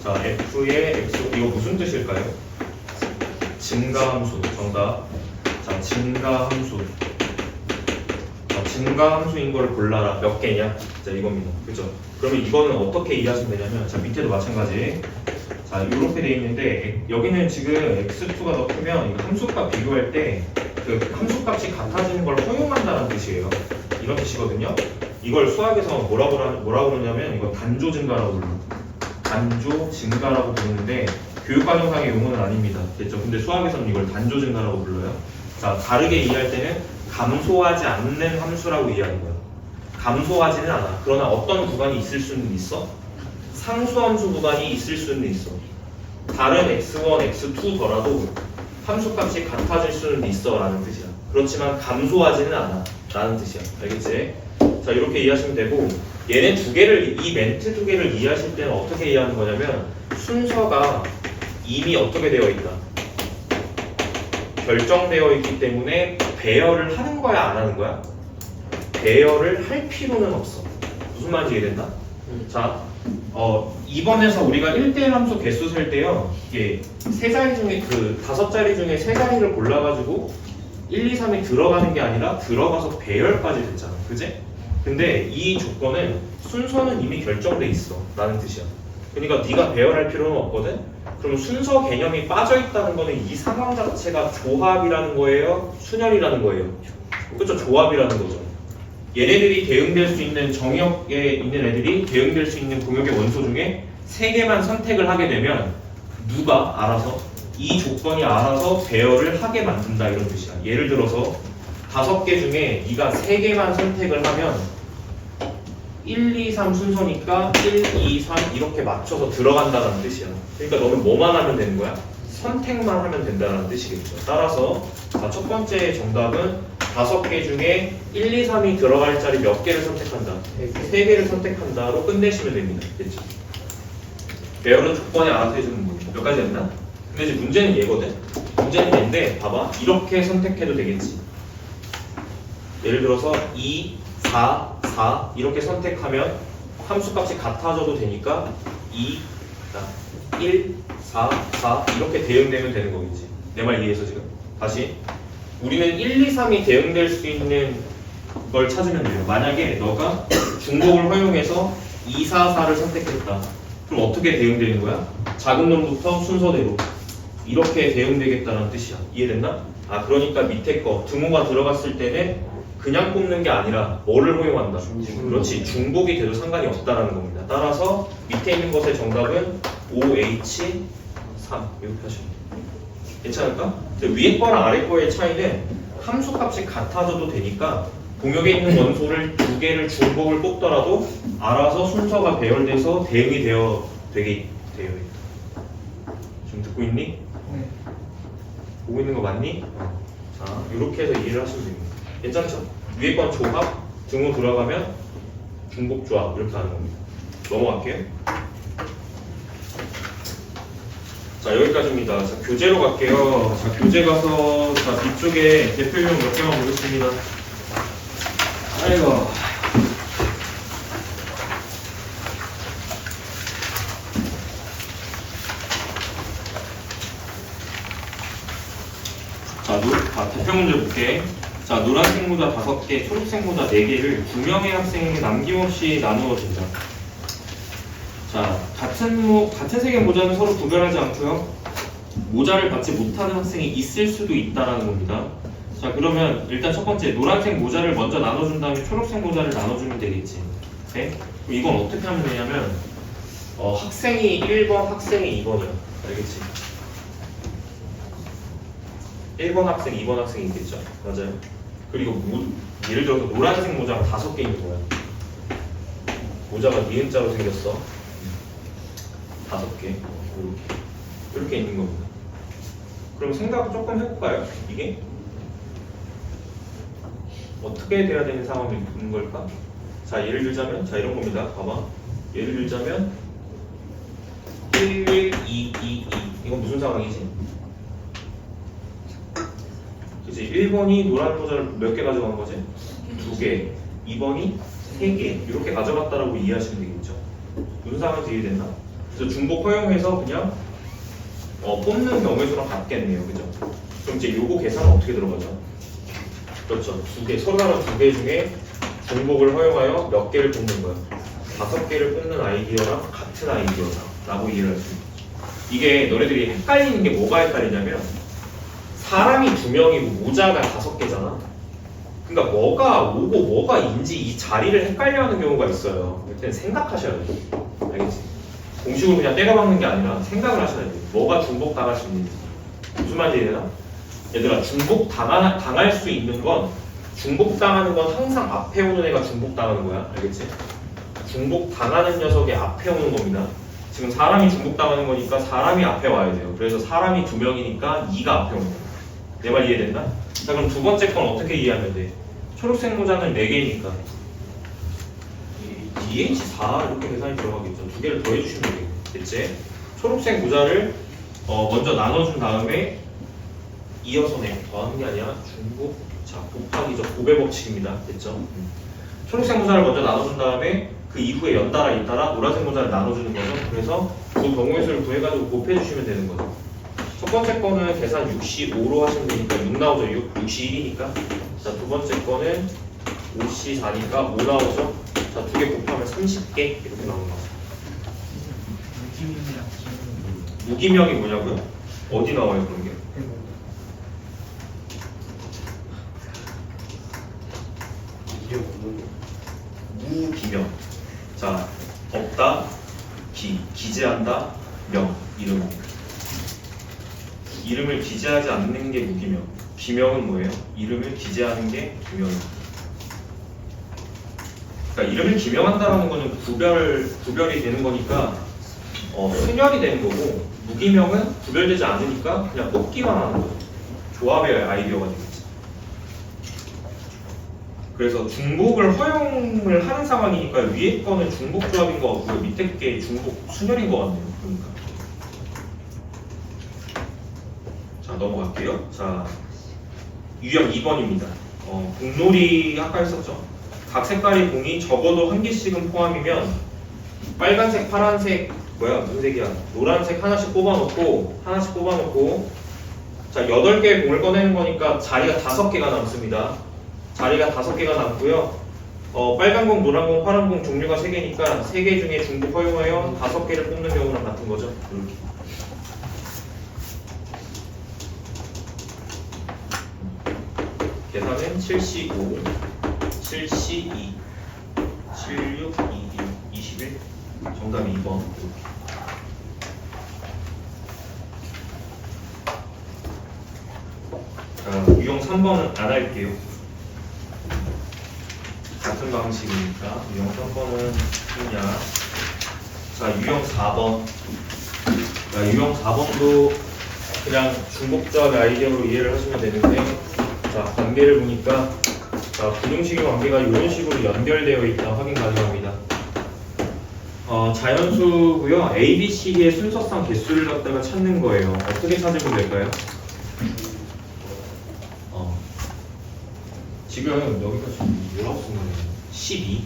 자, f의 x 이거 무슨 뜻일까요? 증가함수. 정답. 자, 증가함수. 자, 증가함수인 걸 골라라. 몇 개냐? 자, 이겁니다. 그죠? 그러면 이거는 어떻게 이해하시면 되냐면 자, 밑에도 마찬가지. 자, 이렇게 돼 있는데 여기는 지금 x2가 더 크면 이거 함수값 비교할 때 그 함수값이 같아지는 걸 허용한다는 뜻이에요. 이런 뜻이거든요. 이걸 수학에서 뭐라고 그러냐면 이거 단조 증가라고 불러요. 단조 증가라고 부르는데 교육과정상의 용어는 아닙니다. 됐죠? 근데 수학에서는 이걸 단조 증가라고 불러요. 자, 다르게 이해할 때는 감소하지 않는 함수라고 이해하는 거예요. 감소하지는 않아. 그러나 어떤 구간이 있을 수는 있어? 상수함수 구간이 있을 수는 있어. 다른 x1, x2더라도 함수값이 같아질 수는 있어 라는 뜻이야. 그렇지만 감소하지는 않아 라는 뜻이야. 알겠지? 자, 이렇게 이해하시면 되고, 얘네 두 개를, 이 멘트 두 개를 이해하실 때는 어떻게 이해하는 거냐면 순서가 이미 어떻게 되어 있다, 결정되어 있기 때문에 배열을 하는 거야 안 하는 거야? 배열을 할 필요는 없어. 무슨 말인지 이해된다? 자, 이번에서 우리가 1대1 함수 개수 셀 때요, 이게 세 자리 중에 그 5자리 중에 3자리를 골라가지고 1, 2, 3이 들어가는 게 아니라 들어가서 배열까지 됐잖아. 그지? 근데 이 조건은 순서는 이미 결정돼 있어 라는 뜻이야. 그러니까 네가 배열할 필요는 없거든? 그럼 순서 개념이 빠져있다는 거는 이 상황 자체가 조합이라는 거예요? 순열이라는 거예요? 그쵸? 조합이라는 거죠. 얘네들이 대응될 수 있는 정역에 있는 애들이 대응될 수 있는 공역의 원소 중에 3개만 선택을 하게 되면 누가 알아서 이 조건이 알아서 배열을 하게 만든다 이런 뜻이야. 예를 들어서 5개 중에 네가 3개만 선택을 하면 1, 2, 3 순서니까 1, 2, 3 이렇게 맞춰서 들어간다는 뜻이야. 그러니까 너는 뭐만 하면 되는 거야? 선택만 하면 된다는 뜻이겠죠. 따라서 자, 첫 번째 정답은 5개 중에 1, 2, 3이 들어갈 자리 몇 개를 선택한다? 3개를 선택한다로 끝내시면 됩니다. 됐죠? 배열은 조건에 알아서 해주는 거죠. 몇 가지 했나? 근데 이제 문제는 얘거든? 문제는 얘인데 봐봐. 이렇게 선택해도 되겠지. 예를 들어서 2, 4, 4 이렇게 선택하면 함수값이 같아져도 되니까 2, 1, 4, 4 이렇게 대응되면 되는 거겠지. 내 말 이해해서 지금? 다시 우리는 1, 2, 3이 대응될 수 있는 걸 찾으면 돼요. 만약에 너가 중복을 허용해서 2, 4, 4를 선택했다. 그럼 어떻게 대응되는 거야? 작은 놈부터 순서대로 이렇게 대응되겠다는 뜻이야. 이해됐나? 아, 그러니까 밑에 거 등호가 들어갔을 때는 그냥 뽑는 게 아니라 뭐를 허용한다? 그렇지, 중복이 돼도 상관이 없다라는 겁니다. 따라서 밑에 있는 것의 정답은 OH3 이렇게 하시면 돼요. 괜찮을까? 위에 거랑 아래 거의 차이는 함수값이 같아져도 되니까 공역에 있는 원소를 2개를 중복을 뽑더라도 알아서 순서가 배열돼서 대응이 되게 되어 있다. 지금 듣고 있니? 네. 보고 있는 거 맞니? 자, 이렇게 해서 이해를 하시면 됩니다. 괜찮죠? 위에 건 조합, 등호 들어가면 중복 조합 이렇게 하는 겁니다. 넘어갈게요. 자, 여기까지입니다. 자, 교재로 갈게요. 자, 교재 가서 자, 뒤쪽에 대표용 몇 개만 보겠습니다. 아이고. 자, 대표 문제 볼게. 자, 노란색 모자 5개, 초록색 모자 4개를 2명의 학생에게 남김없이 나누어 준다. 자, 같은 색의 모자는 서로 구별하지 않고요. 모자를 받지 못하는 학생이 있을 수도 있다는 겁니다. 자, 그러면 일단 첫 번째 노란색 모자를 먼저 나눠준 다음에 초록색 모자를 나눠주면 되겠지. 네? 그럼 이건 어떻게 하면 되냐면 학생이 1번, 학생이 2번이야. 알겠지? 1번 학생, 2번 학생이 있겠죠. 맞아요. 그리고 예를 들어서 노란색 모자가 5개 있는 거야. 모자가 니은자로 생겼어. 5개. 이렇게 있는 겁니다. 그럼 생각 조금 해볼까요? 이게 어떻게 돼야 되는 상황이 있는 걸까? 자, 예를 들자면 자, 이런 겁니다. 봐봐. 예를 들자면 1, 1, 2, 2, 2 이건 무슨 상황이지? 그치? 1번이 노란 모자를 몇 개 가져간 거지? 2개. 2번이 3개. 이렇게 가져갔다라고 이해하시면 되겠죠. 무슨 상황인지 이해됐나? 그래서 중복 허용해서 그냥 뽑는 경우의 수랑 같겠네요. 그죠? 그럼 이제 요거 계산은 어떻게 들어가죠? 그렇죠. 2개, 서로 다른 2개 중에 중복을 허용하여 몇 개를 뽑는 거야? 5개를 뽑는 아이디어랑 같은 아이디어라고 이해를 할 수 있죠. 이게 너네들이 헷갈리는 게 뭐가 헷갈리냐면 사람이 2명이고 모자가 5개잖아. 그러니까 뭐가 오고 뭐가 인지 이 자리를 헷갈려하는 경우가 있어요. 일단 생각하셔야 돼요. 알겠지? 공식으로 그냥 때려박는 게 아니라 생각을 하셔야 돼요. 뭐가 중복당할 수 있는지. 무슨 말인지 이해되나? 얘들아, 중복당할 수 있는 건, 중복당하는 건 항상 앞에 오는 애가 중복당하는 거야. 알겠지? 중복당하는 녀석이 앞에 오는 겁니다. 지금 사람이 중복당하는 거니까 사람이 앞에 와야 돼요. 그래서 사람이 2명이니까 2가 앞에 오는 거야. 내 말 이해된다? 자, 그럼 두 번째 건 어떻게 이해하면 돼? 초록색 모자는 4개니까 DH4 이렇게 계산이 들어가겠죠. 두 개를 더해주시면 되겠지? 초록색 모자를 먼저 나눠준 다음에 이어서 더하는 게 아니라 중복, 자, 곱하기죠. 곱의 법칙입니다. 됐죠? 초록색 모자를 먼저 나눠준 다음에 그 이후에 연달아 잇따라 노란색 모자를 나눠주는 거죠. 그래서 그 경우의 수를 구해가지고 곱해주시면 되는 거죠. 첫 번째 거는 계산 65로 하시면 되니까 6 나오죠. 61이니까. 자, 두 번째 거는 54니까 5 나오죠. 자, 두 개 곱하면 30개 이렇게 나오는 거죠. 무기명이 뭐냐고요? 어디 나와요 그런 게? 무기명. 자, 없다, 기재한다, 명, 이름. 이름을 기재하지 않는 게 무기명. 기명은 뭐예요? 이름을 기재하는 게 기명입니다. 그러니까 이름을 기명한다라는 거는 구별이 되는 거니까 순열이 되는 거고, 무기명은 구별되지 않으니까 그냥 뽑기만 하는 거예요. 조합의 아이디어가 되겠지. 그래서 중복을 허용을 하는 상황이니까 위에 거는 중복 조합인 거 같고요. 밑에 게 중복 순열인 거 같네요. 그러니까. 자, 넘어갈게요. 자, 유형 2번입니다. 공놀이 아까 했었죠. 각 색깔의 공이 적어도 한 개씩은 포함이면 빨간색, 파란색, 무슨 색이야? 노란색 하나씩 뽑아놓고 자, 8개의 공을 꺼내는 거니까 자리가 5개가 남습니다. 자리가 5개가 남고요. 빨간 공, 노란 공, 파란 공 종류가 3개니까 3개 중에 중복 허용하여 5개를 뽑는 경우랑 같은 거죠. 이렇게. 계산은 7C5, 7C2, 76, 21, 정답이 2번. 자, 유형 3번은 안 할게요. 같은 방식이니까 유형 3번은 그냥. 자, 유형 4번. 자, 유형 4번도 그냥 중복조합의 아이디어로 이해를 하시면 되는데, 자, 관계를 보니까 자, 부등식의 관계가 이런 식으로 연결되어 있다 확인 가능합니다. 자연수고요. A, B, C, D의 순서상 개수를 갖다가 찾는 거예요. 어떻게 찾으면 될까요? 지금 여기가 지금 뭐라고 쓴 거예요? 12.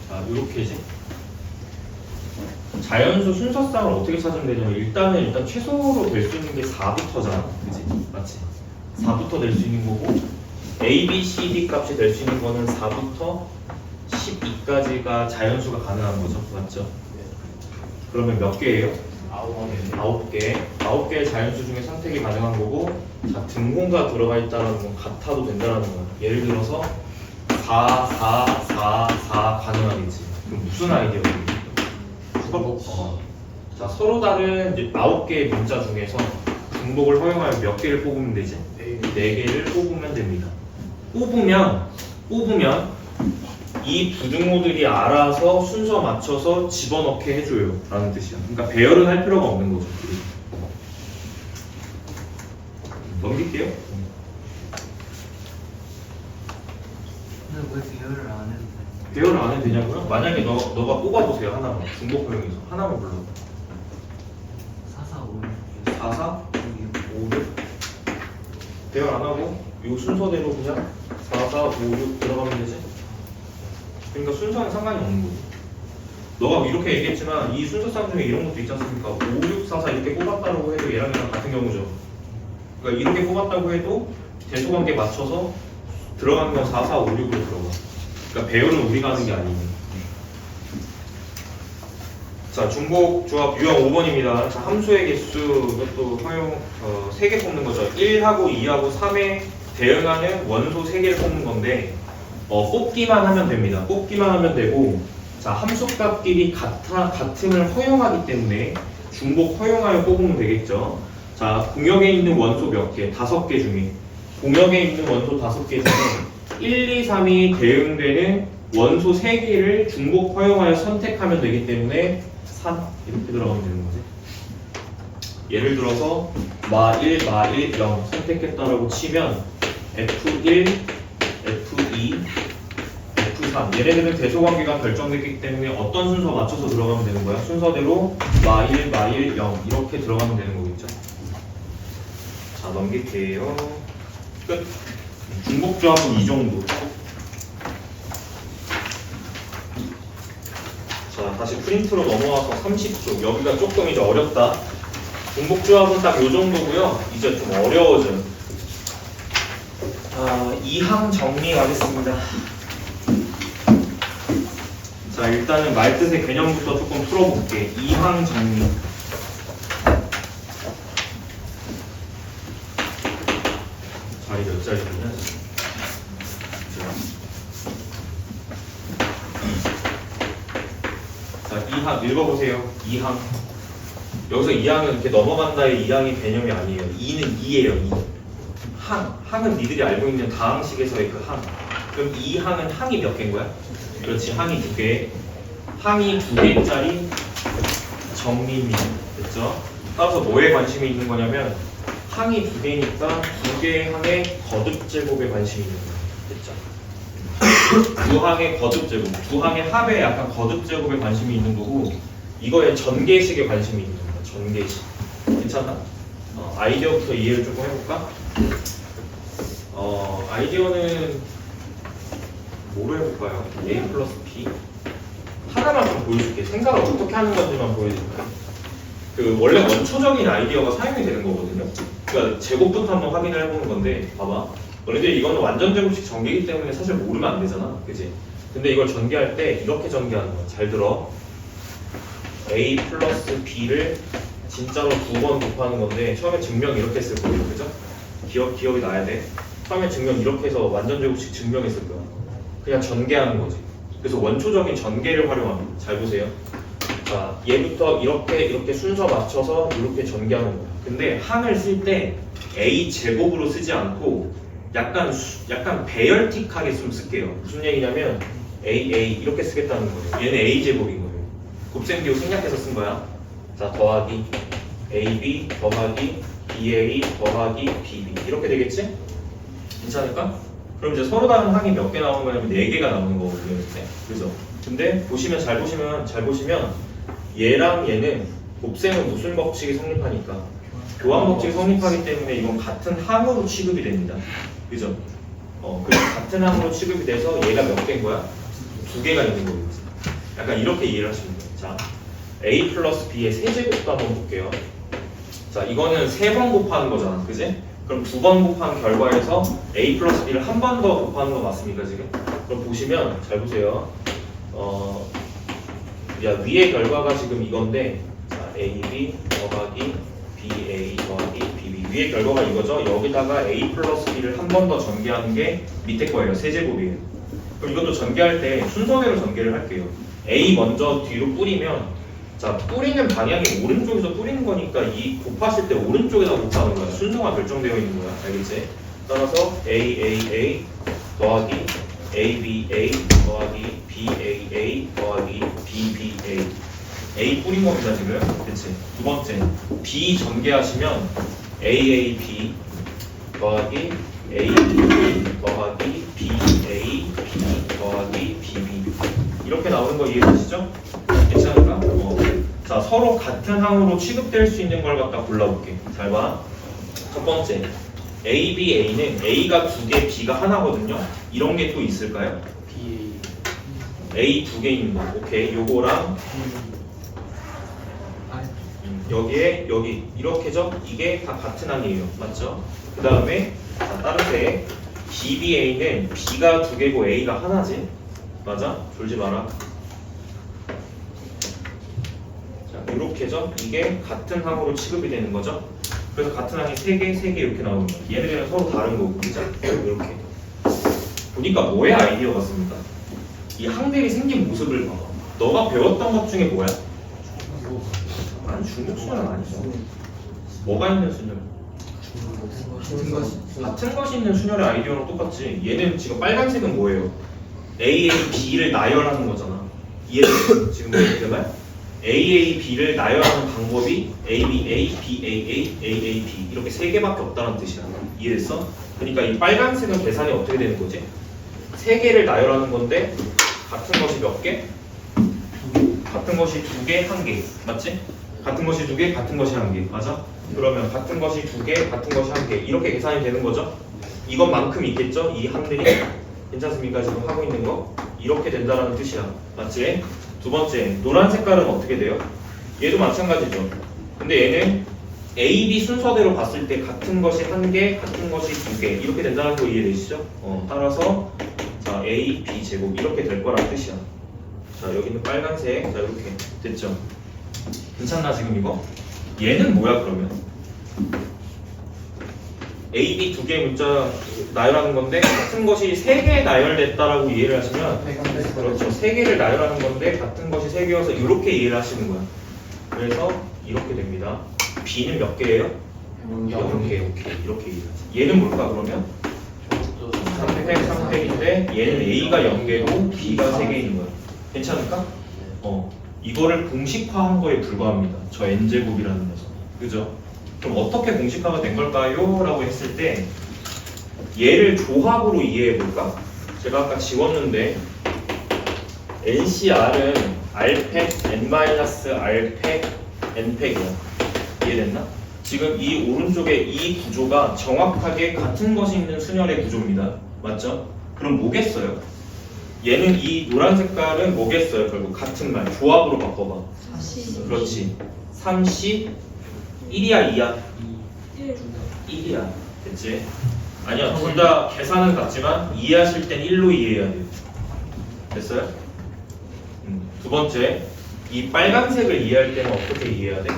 자, 요렇게지. 자연수 순서상을 어떻게 찾으면 되냐면 일단 최소로 될 수 있는 게 4부터잖아. 그치? 맞지? 4부터 될 수 있는 거고 A, B, C, D 값이 될 수 있는 거는 4부터 12까지가 자연수가 가능한 거죠. 맞죠? 그러면 몇 개예요? 9개. 9개의 자연수 중에 선택이 가능한 거고, 자, 등공가 들어가 있다는 건 같아도 된다는 거야. 예를 들어서 4, 4, 4, 4 가능하겠지. 그럼 무슨 아이디어예요? 자, 서로 다른 이제 9개의 문자 중에서 중복을 허용하여 몇 개를 뽑으면 되지? 4개를 뽑으면 됩니다. 뽑으면 이 부등호들이 알아서 순서 맞춰서 집어넣게 해줘요 라는 뜻이야. 그러니까 배열은 할 필요가 없는 거죠. 넘길게요. 근데 왜 배열을 안 해도 돼? 배열을 안 해도 되냐고요? 만약에 너가 뽑아보세요. 하나만. 중복 허용해서 하나만 불러. 4, 4, 5, 6, 4, 4, 6, 5, 6 배열 안 하고 이 순서대로 그냥 4, 4, 5, 6 들어가면 되지? 그러니까 순서는 상관이 없는 거지. 너가 이렇게 얘기했지만 이 순서상 중에 이런 것도 있지 않습니까? 5, 6, 4, 4 이렇게 뽑았다고 해도 얘랑 같은 경우죠. 그러니까 이렇게 뽑았다고 해도 대소관계 맞춰서 들어가는 건 4, 4, 5, 6으로 들어가. 그러니까 배열은 우리가 하는 게 아니에요. 자, 중복 조합 유형 5번입니다. 자, 함수의 개수 이것도 허용 3개 뽑는 거죠. 1하고 2하고 3에 대응하는 원소 3개를 뽑는 건데 뽑기만 하면 됩니다. 뽑기만 하면 되고, 자, 함수값끼리 같음을 허용하기 때문에 중복 허용하여 뽑으면 되겠죠. 자, 공역에 있는 원소 몇 개? 5개 중에 공역에 있는 원소 5개 중에 1, 2, 3이 대응되는 원소 3개를 중복 허용하여 선택하면 되기 때문에 3 이렇게 들어가면 되는 거지. 예를 들어서 마1, 마1, 0 선택했다라고 치면 F1, F2, F3 얘네들은 대소관계가 결정됐기 때문에 어떤 순서 맞춰서 들어가면 되는 거야? 순서대로 마1, 마1, 0 이렇게 들어가면 되는 거겠죠. 자, 넘길게요. 끝. 중복조합은 이 정도. 자, 다시 프린트로 넘어와서 30쪽. 여기가 조금 이제 어렵다. 중복조합은 딱 요 정도고요. 이제 좀 어려워져요. 2항 정리 가겠습니다. 자, 일단은 말뜻의 개념부터 조금 풀어볼게. 2항 정리. 자리 몇 자리냐? 자, 2항 읽어보세요. 2항. 여기서 2항은 이렇게 넘어간다의 2항의 개념이 아니에요. 2는 2예요. 2. 항은 니들이 알고 있는 다항식에서의 그 항. 그럼 이 항은 항이 몇 개인 거야? 그렇지, 항이 2개. 항이 2개짜리 정리입니다. 됐죠? 따라서 뭐에 관심이 있는 거냐면 항이 2개니까 2개의 항의 거듭 제곱에 관심이 있는 거예요. 됐죠? 두 항의 거듭 제곱, 두 항의 합에 약간 거듭 제곱에 관심이 있는 거고 이거의 전개식에 관심이 있는 거야. 전개식. 괜찮나? 아이디어부터 이해를 조금 해볼까? 아이디어는 뭐로 해볼까요? A 플러스 B 하나만 좀 보여줄게. 생각을 어떻게 하는 건지만 보여줄까요? 그 원래 원초적인 아이디어가 사용이 되는 거거든요. 그러니까 제곱부터 한번 확인을 해보는 건데 봐봐. 너희들 이거는 완전 제곱식 전개이기 때문에 사실 모르면 안 되잖아, 그지? 근데 이걸 전개할 때 이렇게 전개하는 거야. 잘 들어. A 플러스 B를 진짜로 2번 곱하는 건데 처음에 증명 이렇게 했을 거예요, 그죠? 기억이 나야 돼. 처음에 증명 이렇게 해서 완전 제곱식 증명했을 거야. 그냥 전개하는 거지. 그래서 원초적인 전개를 활용합니다. 잘 보세요. 자, 얘부터 이렇게 순서 맞춰서 이렇게 전개하는 거야. 근데 항을 쓸 때 A 제곱으로 쓰지 않고 약간 배열틱하게 좀 쓸게요. 무슨 얘기냐면 A 이렇게 쓰겠다는 거예요. 얘는 A 제곱인 거예요. 곱셈비호 생략해서 쓴 거야. 자, 더하기 AB 더하기 BA 더하기 BB 이렇게 되겠지? 괜찮을까? 그럼 이제 서로 다른 항이 몇 개 나오는 거냐면 4개가 나오는 거거든요. 그래서 근데 잘 보시면 얘랑 얘는 곱셈은 무슨 법칙이 성립하니까 교환 법칙이 성립하기 때문에 이건 같은 항으로 취급이 됩니다. 그죠? 그래서 같은 항으로 취급이 돼서 얘가 몇 개인 거야? 2개가 있는 거겠지. 약간 이렇게 이해를 하시면 돼요. 자, A 플러스 B의 세제곱도 한번 볼게요. 자, 이거는 3번 곱하는 거잖아. 그지? 그럼 2번 곱한 결과에서 A 플러스 B를 한 번 더 곱하는 거 맞습니까, 지금? 그럼 보시면, 잘 보세요. 위의 결과가 지금 이건데, 자, AB 더하기 BA 더하기 BB. 위의 결과가 이거죠? 여기다가 A 플러스 B를 한 번 더 전개하는 게 밑에 거예요. 세제곱이에요. 그럼 이것도 전개할 때 순서대로 전개를 할게요. A 먼저 뒤로 뿌리면, 자, 뿌리는 방향이 오른쪽에서 뿌리는 거니까 이 곱하실 때 오른쪽에다 곱하는 거야. 순서가 결정되어 있는 거야. 알겠지? 따라서 A 더하기 ABA 더하기 BAA 더하기 BBA A 뿌린 겁니다, 지금. 그치? 두 번째, B 전개하시면 AAB 더하기 AB 더하기 BAB 더하기 BB 이렇게 나오는 거 이해되시죠? 괜찮을까? 자, 서로 같은 항으로 취급될 수 있는 걸 갖다 골라볼게. 잘 봐. 첫 번째, ABA는 A가 2개, B가 하나거든요. 이런 게 또 있을까요? A 2개 있는 거. 오케이. 요거랑 여기 이렇게죠? 이게 다 같은 항이에요. 맞죠? 그 다음에 다른데 BBA는 B가 2개고 A가 하나지. 맞아? 졸지 마라. 자, 이렇게죠? 이게 같은 항으로 취급이 되는 거죠? 그래서 같은 항이 3개 이렇게 나오는 거예요. 얘네들은 서로 다른 거고, 그죠? 이렇게. 보니까 뭐의 아이디어 같습니까? 이 항들이 생긴 모습을 봐봐. 너가 배웠던 것 중에 뭐야? 아니 중복 순열은 아니죠. 뭐가 있는 순열? 같은 것이 있는 순열의 아이디어랑 똑같지. 얘는 지금 빨간색은 뭐예요? A, B를 나열하는 거잖아. 이해됐어? 지금 내 말? A, B를 나열하는 방법이 A, B, A, B, A, B 이렇게 세 개밖에 없다는 뜻이야. 이해됐어? 그러니까 이 빨간색은 계산이 어떻게 되는 거지? 세 개를 나열하는 건데 같은 것이 몇 개? 같은 것이 두 개, 한 개. 맞지? 같은 것이 두 개, 같은 것이 한 개. 맞아? 그러면 같은 것이 두 개, 같은 것이 한 개. 이렇게 계산이 되는 거죠? 이것만큼 있겠죠? 이 항들이. 괜찮습니까? 지금 하고 있는 거? 이렇게 된다는 뜻이야. 맞지? 두 번째, 노란 색깔은 어떻게 돼요? 얘도 마찬가지죠. 근데 얘는 A, B 순서대로 봤을 때 같은 것이 한 개, 같은 것이 두 개. 이렇게 된다는 거 이해되시죠? 따라서 자, A, B 제곱 이렇게 될 거란 뜻이야. 자, 여기는 빨간색. 자, 이렇게 됐죠? 괜찮나 지금 이거? 얘는 뭐야 그러면? A, B 두 개의 문자 나열하는 건데 같은 것이 세 개 나열됐다라고 이해를 하시면 그렇죠. 세 개를 나열하는 건데 같은 것이 세 개여서 이렇게 이해를 하시는 거야. 그래서 이렇게 됩니다. B는 몇 개예요? 0개 이렇게 이해하지. 얘는 뭘까 그러면? 3팩 3팩인데 얘는 A가 0개고 B가 3개인 거야. 괜찮을까? 이거를 공식화한 거에 불과합니다. 저 n제곱이라는 녀석. 그죠? 그럼 어떻게 공식화가 된 걸까요? 라고 했을 때 얘를 조합으로 이해해 볼까? 제가 아까 지웠는데 NCR은 R팩, N-R팩, N팩이야. 이해됐나? 지금 이 오른쪽에 이 구조가 정확하게 같은 것이 있는 순열의 구조입니다. 맞죠? 그럼 뭐겠어요? 얘는 이 노란 색깔은 뭐겠어요? 결국 같은 말 조합으로 바꿔봐. 그렇지. 3C 1이야 2야? 1이야. 됐지? 아니야. 둘 다 계산은 같지만 이해하실 땐 1로 이해해야 돼요. 됐어요? 두 번째, 이 빨간색을 이해할 때는 어떻게 이해해야 돼?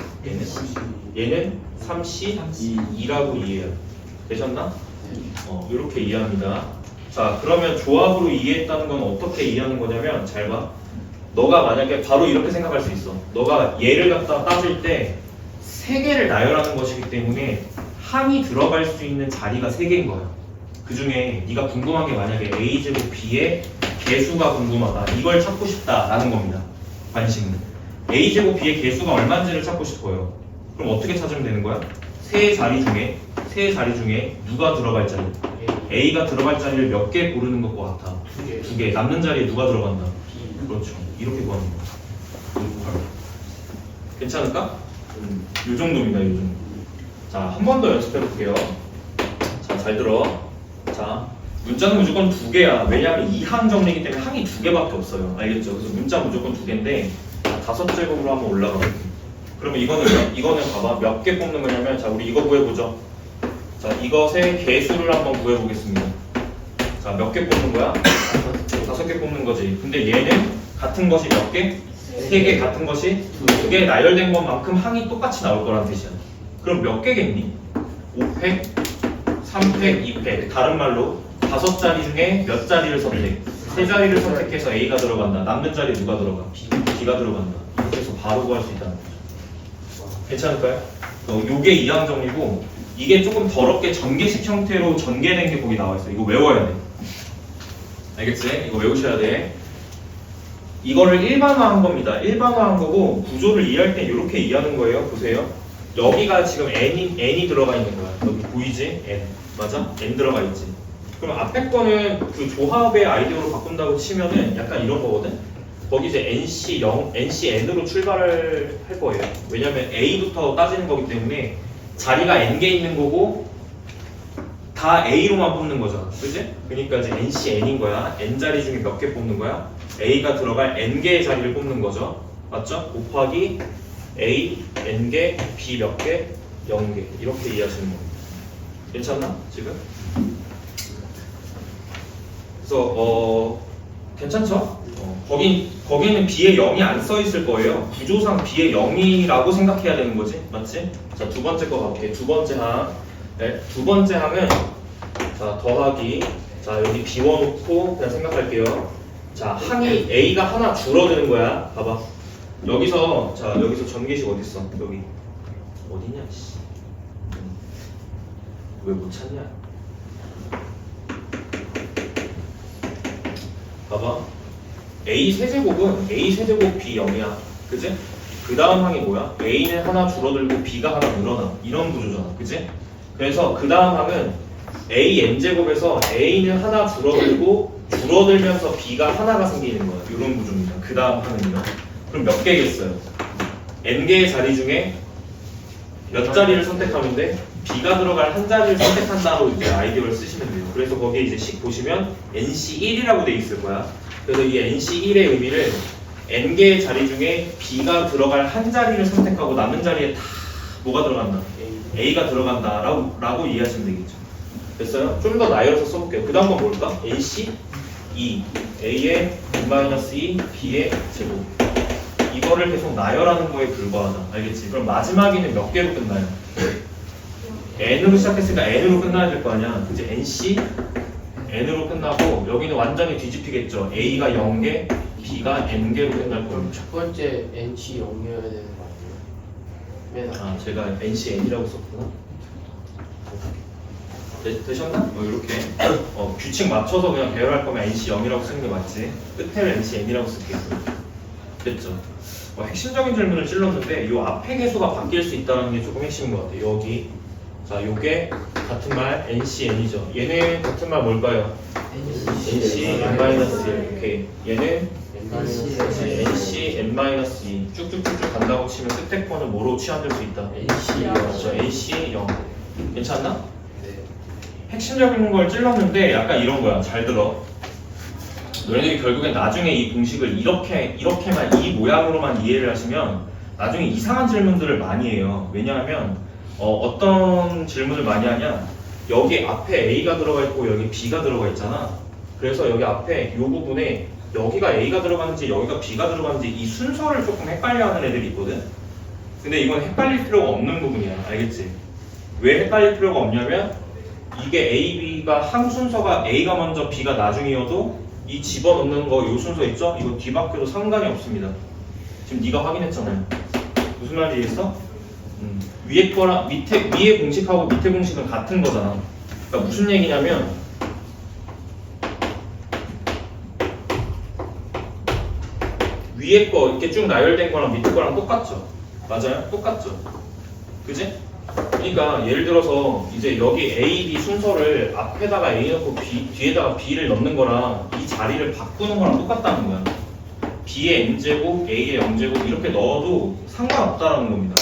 얘는 3C 2라고 이해해야 돼. 되셨나? 이렇게 이해합니다. 자, 그러면 조합으로 이해했다는 건 어떻게 이해하는 거냐면 잘 봐. 너가 만약에 바로 이렇게 생각할 수 있어. 너가 얘를 갖다 따질 때 세 개를 나열하는 것이기 때문에 항이 들어갈 수 있는 자리가 세 개인 거야. 그 중에 네가 궁금한 게 만약에 A제곱 B의 개수가 궁금하다. 이걸 찾고 싶다라는 겁니다. 관심은. A제곱 B의 개수가 얼마인지를 찾고 싶어요. 그럼 어떻게 찾으면 되는 거야? 세 자리 중에 누가 들어갈 자리? A가 들어갈 자리를 몇 개 고르는 것과 같아. 두 개. 남는 자리에 누가 들어간다? 그렇죠. 이렇게 구하는 거야. 괜찮을까? 이 정도입니다. 이 정도. 자, 한 번 더 연습해 볼게요. 자, 잘 들어. 자, 문자는 무조건 두 개야. 왜냐하면 2항 정리이기 때문에 항이 두 개밖에 없어요. 알겠죠? 그래서 문자 무조건 두 개인데 5제곱으로 한번 올라가 볼게요. 그러면 이거는 봐봐. 몇 개 뽑는 거냐면 자, 우리 이거 구해보죠. 자, 이것의 개수를 한번 구해보겠습니다. 자, 몇 개 뽑는 거야? 5개 뽑는 거지. 근데 얘는 같은 것이 몇 개? 3개 같은 것이 2개 나열된 것만큼 항이 똑같이 나올 거란 뜻이야. 그럼 몇 개겠니? 5팩, 3팩, 2팩. 다른 말로 5자리 중에 몇 자리를 선택? 3자리를 선택해서 A가 들어간다. 남는 자리 누가 들어가? B가 들어간다. 이렇게 해서 바로 구할 수 있다는 거죠. 괜찮을까요? 요게 2항 정리고 이게 조금 더럽게 전개식 형태로 전개된 게 거기 나와 있어. 이거 외워야 돼. 알겠지? 이거 외우셔야 돼. 이거를 일반화한 겁니다. 일반화한 거고 구조를 이해할 때 이렇게 이해하는 거예요. 보세요. 여기가 지금 n이 들어가 있는 거야. 여기 보이지? n. 맞아? n 들어가 있지. 그럼 앞에 거는 그 조합의 아이디어로 바꾼다고 치면은 약간 이런 거거든? 거기 이제 NCN으로 출발을 할 거예요. 왜냐면 A부터 따지는 거기 때문에 자리가 n개 있는 거고 다 A로만 뽑는 거잖아. 그치? 그러니까 이제 NCN인 거야. N자리 중에 몇 개 뽑는 거야? A가 들어갈 N개의 자리를 뽑는 거죠. 맞죠? 곱하기 A, N개, B 몇 개? 0개. 이렇게 이해하시는 겁니다. 괜찮나? 지금? 그래서 괜찮죠? 거기는 B에 0이 안 써 있을 거예요. 구조상 B에 0이라고 생각해야 되는 거지. 맞지? 자, 두 번째 거 가볼게요. 두 번째 항. 네, 두 번째 항은 자, 더하기. 자, 여기 비워놓고 그냥 생각할게요. 자, 항이 A가 하나 줄어드는 거야. 봐봐. 여기서 전개식 어딨어? 여기. 어디냐, 씨. 왜 못 찾냐? 봐봐. A 세제곱은 A 세제곱 B 0이야. 그지? 그 다음 항이 뭐야? A는 하나 줄어들고 B가 하나 늘어나. 이런 구조잖아. 그지? 그래서 그 다음 항은 A n제곱에서 A는 하나 줄어들면서 B가 하나가 생기는 거야. 이런 구조입니다. 그 다음 항은요. 그럼 몇 개겠어요? n개의 자리 중에 몇 자리를 선택하면 돼? B가 들어갈 한 자리를 선택한다로 이제 아이디어를 쓰시면 돼요. 그래서 거기에 이제 식 보시면 NC1이라고 돼 있을 거야. 그래서 이 NC1의 의미를 n개의 자리 중에 B가 들어갈 한 자리를 선택하고 남은 자리에 다 뭐가 들어간다? A가 들어간다 라고 이해하시면 되겠죠. 됐어요? 좀 더 나열해서 써볼게요. 그 다음 건 뭘까? NC 2 A의 n-2 B의 제곱. 이거를 계속 나열하는 거에 불과하다. 알겠지? 그럼 마지막에는 몇 개로 끝나요? n으로 시작했으니까 n으로 끝나야 될 거 아니야. 그치? NC n으로 끝나고 여기는 완전히 뒤집히겠죠. A가 0개, B가 n개로 끝날 그럼 겁니다. 첫 번째 NC 0이어야 되는 거 아니에요? 맨 앞에. 아, 제가 NC n이라고 썼구나. 되셨나? 이렇게 규칙 맞춰서 그냥 배열할 거면 NC 0이라고 쓰는 게 맞지. 끝에를 NC n이라고 쓸게요. 됐죠? 핵심적인 질문을 찔렀는데 이 앞에 개수가 바뀔 수 있다는 게 조금 핵심인 것 같아요. 여기 자, 요게 같은 말 NC n이죠. 얘는 같은 말 뭘까요? NC n-1. 오케이. 얘는 NC n-2. 쭉쭉쭉쭉 간다고 치면 끝에 거는 뭐로 취한될 수 있다? NC 0. 그렇죠. NC 0. 괜찮나? 네. 핵심적인 걸 찔렀는데 약간 이런 거야. 잘 들어. 너희들이 결국엔 나중에 이 공식을 이렇게만 이 모양으로만 이해를 하시면 나중에 이상한 질문들을 많이 해요. 왜냐하면 어떤 질문을 많이 하냐? 여기 앞에 A가 들어가 있고 여기 B가 들어가 있잖아. 그래서 여기 앞에 이 부분에 여기가 A가 들어가는지 여기가 B가 들어가는지 이 순서를 조금 헷갈려하는 애들이 있거든. 근데 이건 헷갈릴 필요가 없는 부분이야. 알겠지? 왜 헷갈릴 필요가 없냐면 이게 A, B가 항 순서가 A가 먼저 B가 나중이어도 이 집어넣는 거 이 순서 있죠? 이거 뒤바뀌어도 상관이 없습니다. 지금 네가 확인했잖아요. 무슨 말인지 이해했어? 위에 거랑 위에 공식하고 밑에 공식은 같은 거잖아. 그러니까 무슨 얘기냐면 위에 거 이렇게 쭉 나열된 거랑 밑에 거랑 똑같죠? 맞아요? 똑같죠? 그지? 그러니까 예를 들어서 이제 여기 A, B 순서를 앞에다가 A 넣고 B, 뒤에다가 B를 넣는 거랑 이 자리를 바꾸는 거랑 똑같다는 거야. B의 n제곱, A의 0제곱 이렇게 넣어도 상관없다라는 겁니다.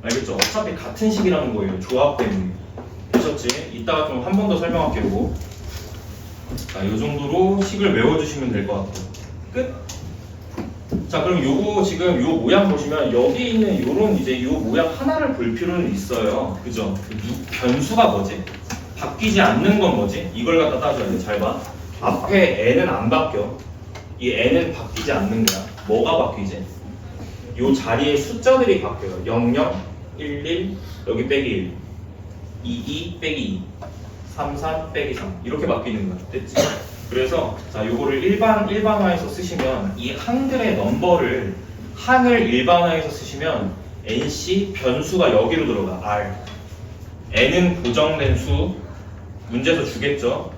알겠죠? 어차피 같은 식이라는 거예요. 조합 때문에. 되셨지? 이따가 좀 한 번 더 설명할게요. 자, 이 정도로 식을 외워주시면 될 것 같아요. 끝? 자, 그럼 요거 지금 요 모양 보시면 여기 있는 요런 이제 요 모양 하나를 볼 필요는 있어요. 그죠? 변수가 뭐지? 바뀌지 않는 건 뭐지? 이걸 갖다 따져야 돼. 잘 봐. 앞에 n은 안 바뀌어. 이 n은 바뀌지 않는 거야. 뭐가 바뀌지? 요 자리에 숫자들이 바뀌어요. 00, 11, 여기 빼기 1, 22 빼기 2, 33 빼기 3 이렇게 바뀌는 거야. 됐지? 그래서 자 요거를 일반화해서 쓰시면 이 항들의 넘버를 항을 일반화해서 쓰시면 NC 변수가 여기로 들어가 R N은 고정된 수 문제에서 주겠죠.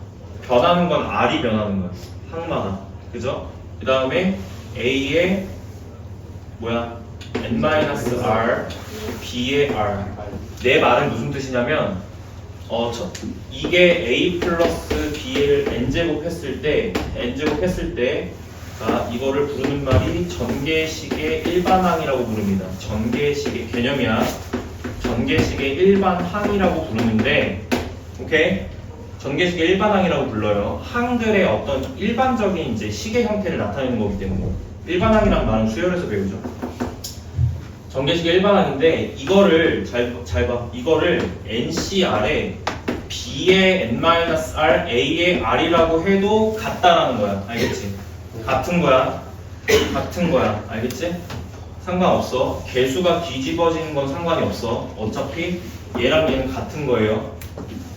변하는 건 R이 변하는 거야. 항마다. 그죠? 그 다음에 A의 뭐야? N-R B의 R 내 말은 무슨 뜻이냐면 이게 A 플러스 B를 n제곱 했을 때 이거를 부르는 말이 전개식의 일반항이라고 부릅니다. 전개식의 개념이야. 전개식의 일반항이라고 부르는데 오케이? 전개식의 일반항이라고 불러요. 항들의 어떤 일반적인 이제 식의 형태를 나타내는 거기 때문에 일반항이란 말은 수열에서 배우죠. 전개식의 일반항인데 이거를 잘 봐. 이거를 NCR에 B의 N-R, A의 R이라고 해도 같다라는 거야. 알겠지? 같은 거야. 같은 거야. 알겠지? 상관없어. 개수가 뒤집어지는 건 상관이 없어. 어차피 얘랑 얘는 같은 거예요.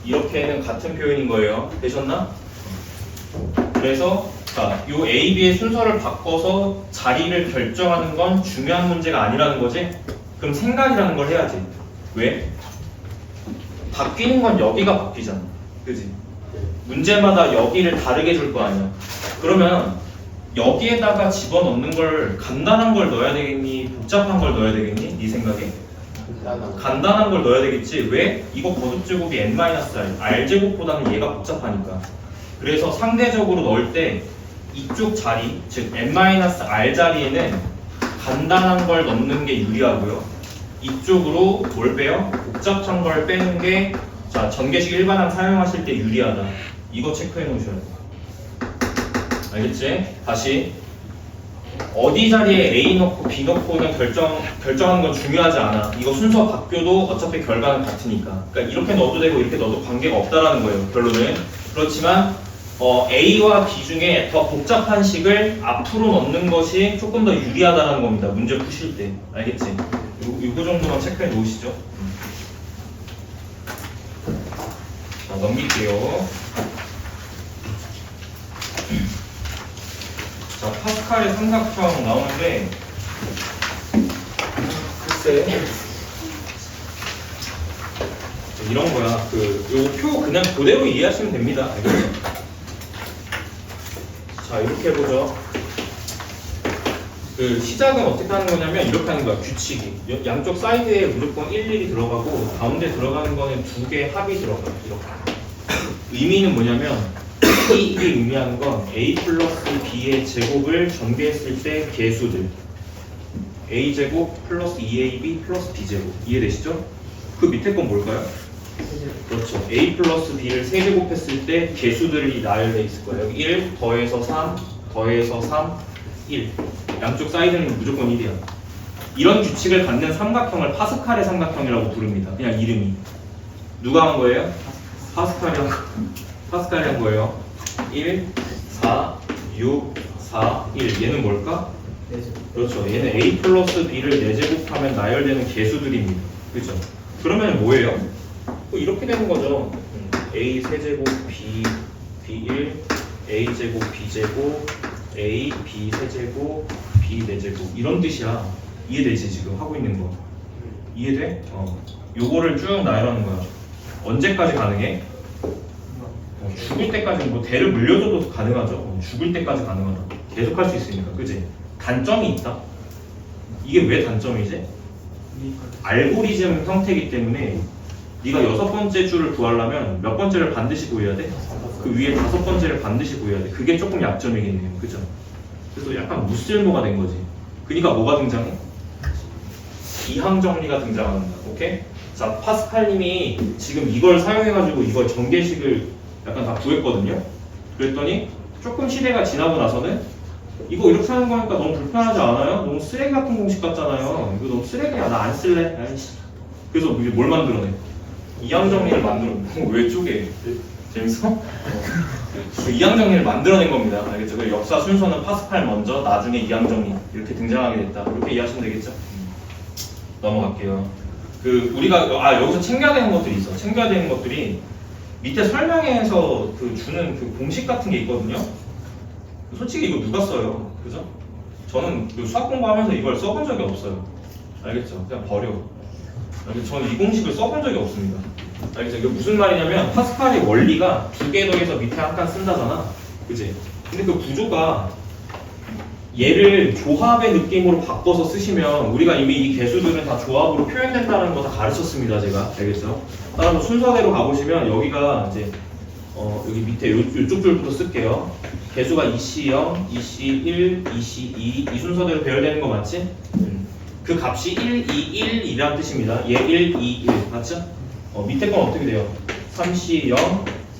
이렇게는 같은 표현인 거예요. 되셨나? 그래서 자, 요 A, B의 순서를 바꿔서 자리를 결정하는 건 중요한 문제가 아니라는 거지? 그럼 생각이라는 걸 해야지. 왜? 바뀌는 건 여기가 바뀌잖아. 그지? 문제마다 여기를 다르게 줄 거 아니야. 그러면 여기에다가 집어넣는 걸 간단한 걸 넣어야 되겠니? 복잡한 걸 넣어야 되겠니? 네 생각에? 간단한 걸 넣어야 되겠지. 왜? 이거 거듭제곱이 n-r, r제곱보다는 얘가 복잡하니까. 그래서 상대적으로 넣을 때 이쪽 자리, 즉 n-r 자리에는 간단한 걸 넣는 게 유리하고요. 이쪽으로 뭘 빼요? 복잡한 걸 빼는 게 자, 전개식 일반항 사용하실 때 유리하다. 이거 체크해 놓으셔야 돼요. 알겠지? 다시 어디 자리에 A 넣고 B 넣고는 결정하는 건 중요하지 않아. 이거 순서 바뀌어도 어차피 결과는 같으니까. 그러니까 이렇게 넣어도 되고 이렇게 넣어도 관계가 없다라는 거예요. 결론은. 그렇지만 A와 B 중에 더 복잡한 식을 앞으로 넣는 것이 조금 더 유리하다는 겁니다. 문제 푸실 때. 알겠지? 이거 정도만 체크해 놓으시죠. 자, 넘길게요. 자, 파스칼의 삼각형 나오는데 글쎄 이런 거야. 요 표 그냥 그대로 이해하시면 됩니다. 알겠죠? 자, 이렇게 해보죠. 시작은 어떻게 하는 거냐면 이렇게 하는 거야. 규칙이 양쪽 사이드에 무조건 일일이 들어가고 가운데 들어가는 거는 두 개 합이 들어가. 이렇게 의미는 뭐냐면 이를 의미하는 건 a 플러스 b의 제곱을 전개했을 때 개수들 a 제곱 플러스 2ab 플러스 b 제곱. 이해되시죠? 그 밑에 건 뭘까요? 그렇죠. a 플러스 b를 세제곱했을 때 개수들이 나열돼 있을 거예요. 여기 1 더해서 3 더해서 3 1. 양쪽 사이드는 무조건 1이야. 이런 규칙을 갖는 삼각형을 파스칼의 삼각형이라고 부릅니다. 그냥 이름이. 누가 한 거예요? 파스칼이 한 거. 파스칼이 한 거예요. 1, 4, 6, 4, 1. 얘는 뭘까? 그렇죠. 얘는 a 플러스 b를 4제곱하면 나열되는 개수들입니다. 그렇죠? 그러면 뭐예요? 이렇게 되는 거죠. a 세제곱 b, b1, a 제곱 b 제곱, a, b 세제곱, b 4제곱. 이런 뜻이야. 이해되지? 지금 하고 있는 거. 이해돼? 요거를 쭉 나열하는 거야. 언제까지 가능해? 죽을 때까지 뭐 대를 물려줘도 가능하죠. 죽을 때까지 가능하다. 계속 할 수 있으니까. 그지? 단점이 있다. 이게 왜 단점이지? 알고리즘 형태이기 때문에 네가 6번째 줄을 구하려면 몇 번째를 반드시 구해야 돼? 그 위에 5번째를 반드시 구해야 돼. 그게 조금 약점이겠네요. 그죠? 그래서 약간 무쓸모가 된 거지. 그러니까 뭐가 등장해? 이항 정리가 등장합니다. 오케이? 자, 파스칼님이 지금 이걸 사용해가지고 이걸 전개식을 약간 다 구했거든요. 그랬더니 조금 시대가 지나고 나서는 이거 이렇게 하는 거니까 너무 불편하지 않아요? 너무 쓰레기 같은 공식 같잖아요. 이거 너무 쓰레기야. 나 안 쓸래. 아이씨. 그래서 이제 뭘 만들어내? 이항 정리를 만들어내. 왜 쪼개? 재밌어? 이항 정리를 만들어낸 겁니다. 알겠죠? 그 역사 순서는 파스칼 먼저, 나중에 이항 정리 이렇게 등장하게 됐다. 이렇게 이해하시면 되겠죠? 넘어갈게요. 우리가 여기서 챙겨야 되는 것들이 있어. 챙겨야 되는 것들이 밑에 설명회에서 주는 공식 같은 게 있거든요. 솔직히 이거 누가 써요? 그죠? 저는 수학 공부하면서 이걸 써본 적이 없어요. 알겠죠? 그냥 버려. 저는 이 공식을 써본 적이 없습니다. 알겠죠? 이게 무슨 말이냐면 파스칼의 원리가 2개 더해서 밑에 한 칸 쓴다잖아. 그지? 근데 그 구조가 얘를 조합의 느낌으로 바꿔서 쓰시면 우리가 이미 이 개수들은 다 조합으로 표현된다는 거 다 가르쳤습니다. 제가. 알겠죠? 따라서 순서대로 가보시면 여기가 이제 여기 밑에 요쪽 줄부터 쓸게요. 개수가 2C0, 2C1, 2C2 이 순서대로 배열되는 거 맞지? 그 값이 1, 2, 1이라는 뜻입니다. 얘 1, 2, 1 맞죠? 밑에 건 어떻게 돼요? 3C0,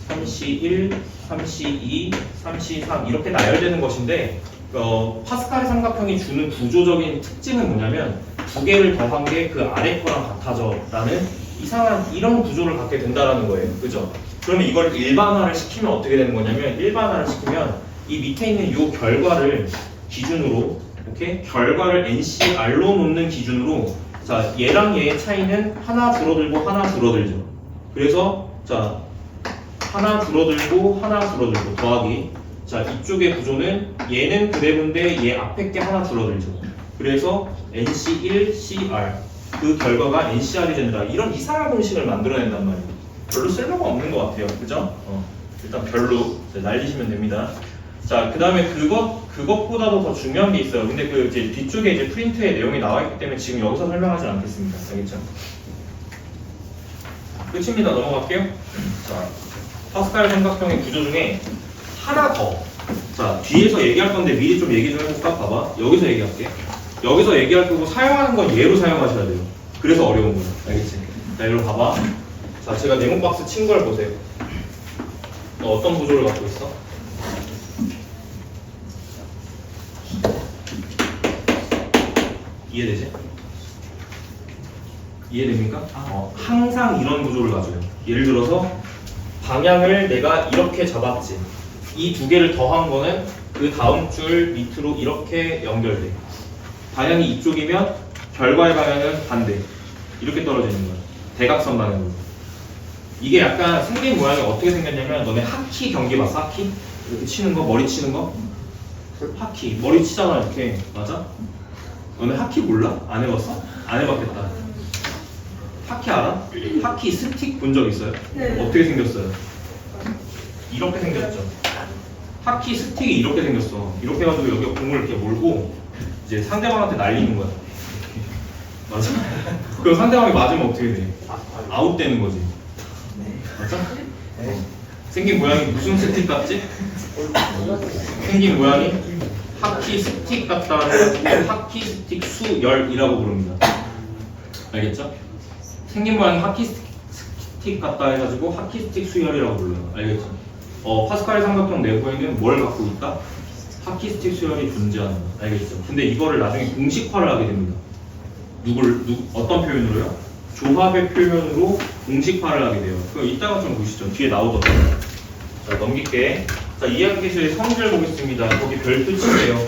3C1, 3C2, 3C3 이렇게 나열되는 것인데 파스칼의 삼각형이 주는 구조적인 특징은 뭐냐면 2개를 더한 게 그 아래 거랑 같아져 라는 이상한 이런 구조를 갖게 된다라는 거예요. 그죠? 그러면 이걸 일반화를 시키면 어떻게 되는 거냐면 일반화를 시키면 이 밑에 있는 이 결과를 기준으로 오케이? 결과를 NCR로 놓는 기준으로 자 얘랑 얘의 차이는 하나 줄어들고 하나 줄어들죠. 그래서 자 하나 줄어들고 하나 줄어들고 더하기 자, 이쪽의 구조는 얘는 그대로인데 얘 앞에 게 하나 줄어들죠. 그래서 NC1, CR 그 결과가 NCR이 된다. 이런 이상한 공식을 만들어낸단 말이에요. 별로 쓸모가 없는 것 같아요. 그죠? 일단 별로 날리시면 됩니다. 자, 그 다음에 그것보다도 더 중요한 게 있어요. 근데 그 이제 뒤쪽에 이제 프린트의 내용이 나와 있기 때문에 지금 여기서 설명하지 않겠습니다. 알겠죠? 끝입니다. 넘어갈게요. 자, 파스칼 삼각형의 구조 중에 하나 더. 자, 뒤에서 얘기할 건데 미리 좀 얘기 좀 해볼까? 봐봐. 여기서 얘기할게. 여기서 얘기할 거고 사용하는 건 얘로 사용하셔야 돼요. 그래서 어려운 거예요. 알겠지? 자, 이리로 봐봐. 자, 제가 네모 박스 친 걸 보세요. 너 어떤 구조를 갖고 있어? 이해되지? 이해됩니까? 항상 이런 구조를 가져요. 예를 들어서 방향을 내가 이렇게 잡았지. 이 두 개를 더한 거는 그 다음 줄 밑으로 이렇게 연결돼. 방향이 이쪽이면 결과의 방향은 반대. 이렇게 떨어지는 거야. 대각선 방향으로. 이게 약간 생긴 모양이 어떻게 생겼냐면 너네 하키 경기 봤어? 하키? 이렇게 치는 거, 머리 치는 거? 하키. 머리 치잖아 이렇게. 맞아? 너네 하키 몰라? 안 해봤어? 안 해봤겠다. 하키 알아? 하키 스틱 본 적 있어요? 네. 어떻게 생겼어요? 이렇게 생겼죠. 하키 스틱이 이렇게 생겼어. 이렇게 해가지고 여기 공을 이렇게 몰고 이제 상대방한테 날리는 거야. 맞아? 그럼 상대방이 맞으면 어떻게 돼? 아웃되는 거지. 맞아? 생긴 모양이 무슨 스틱 같지? 생긴 모양이 하키 스틱 같다 해가지고 하키 스틱 수열이라고 부릅니다. 알겠죠? 생긴 모양이 하키 스틱 같다 해가지고 하키 스틱 수열이라고 불러요. 알겠죠? 파스칼의 삼각형 내부에는 뭘 갖고 있다? 하키 스틱 수열이 존재한다. 알겠죠? 근데 이거를 나중에 공식화를 하게 됩니다. 어떤 표현으로요? 조합의 표현으로 공식화를 하게 돼요. 그럼 이따가 좀 보시죠. 뒤에 나오더라고요. 자, 넘길게. 자, 이해하기술의 성질 보겠습니다. 거기 별표 치세요.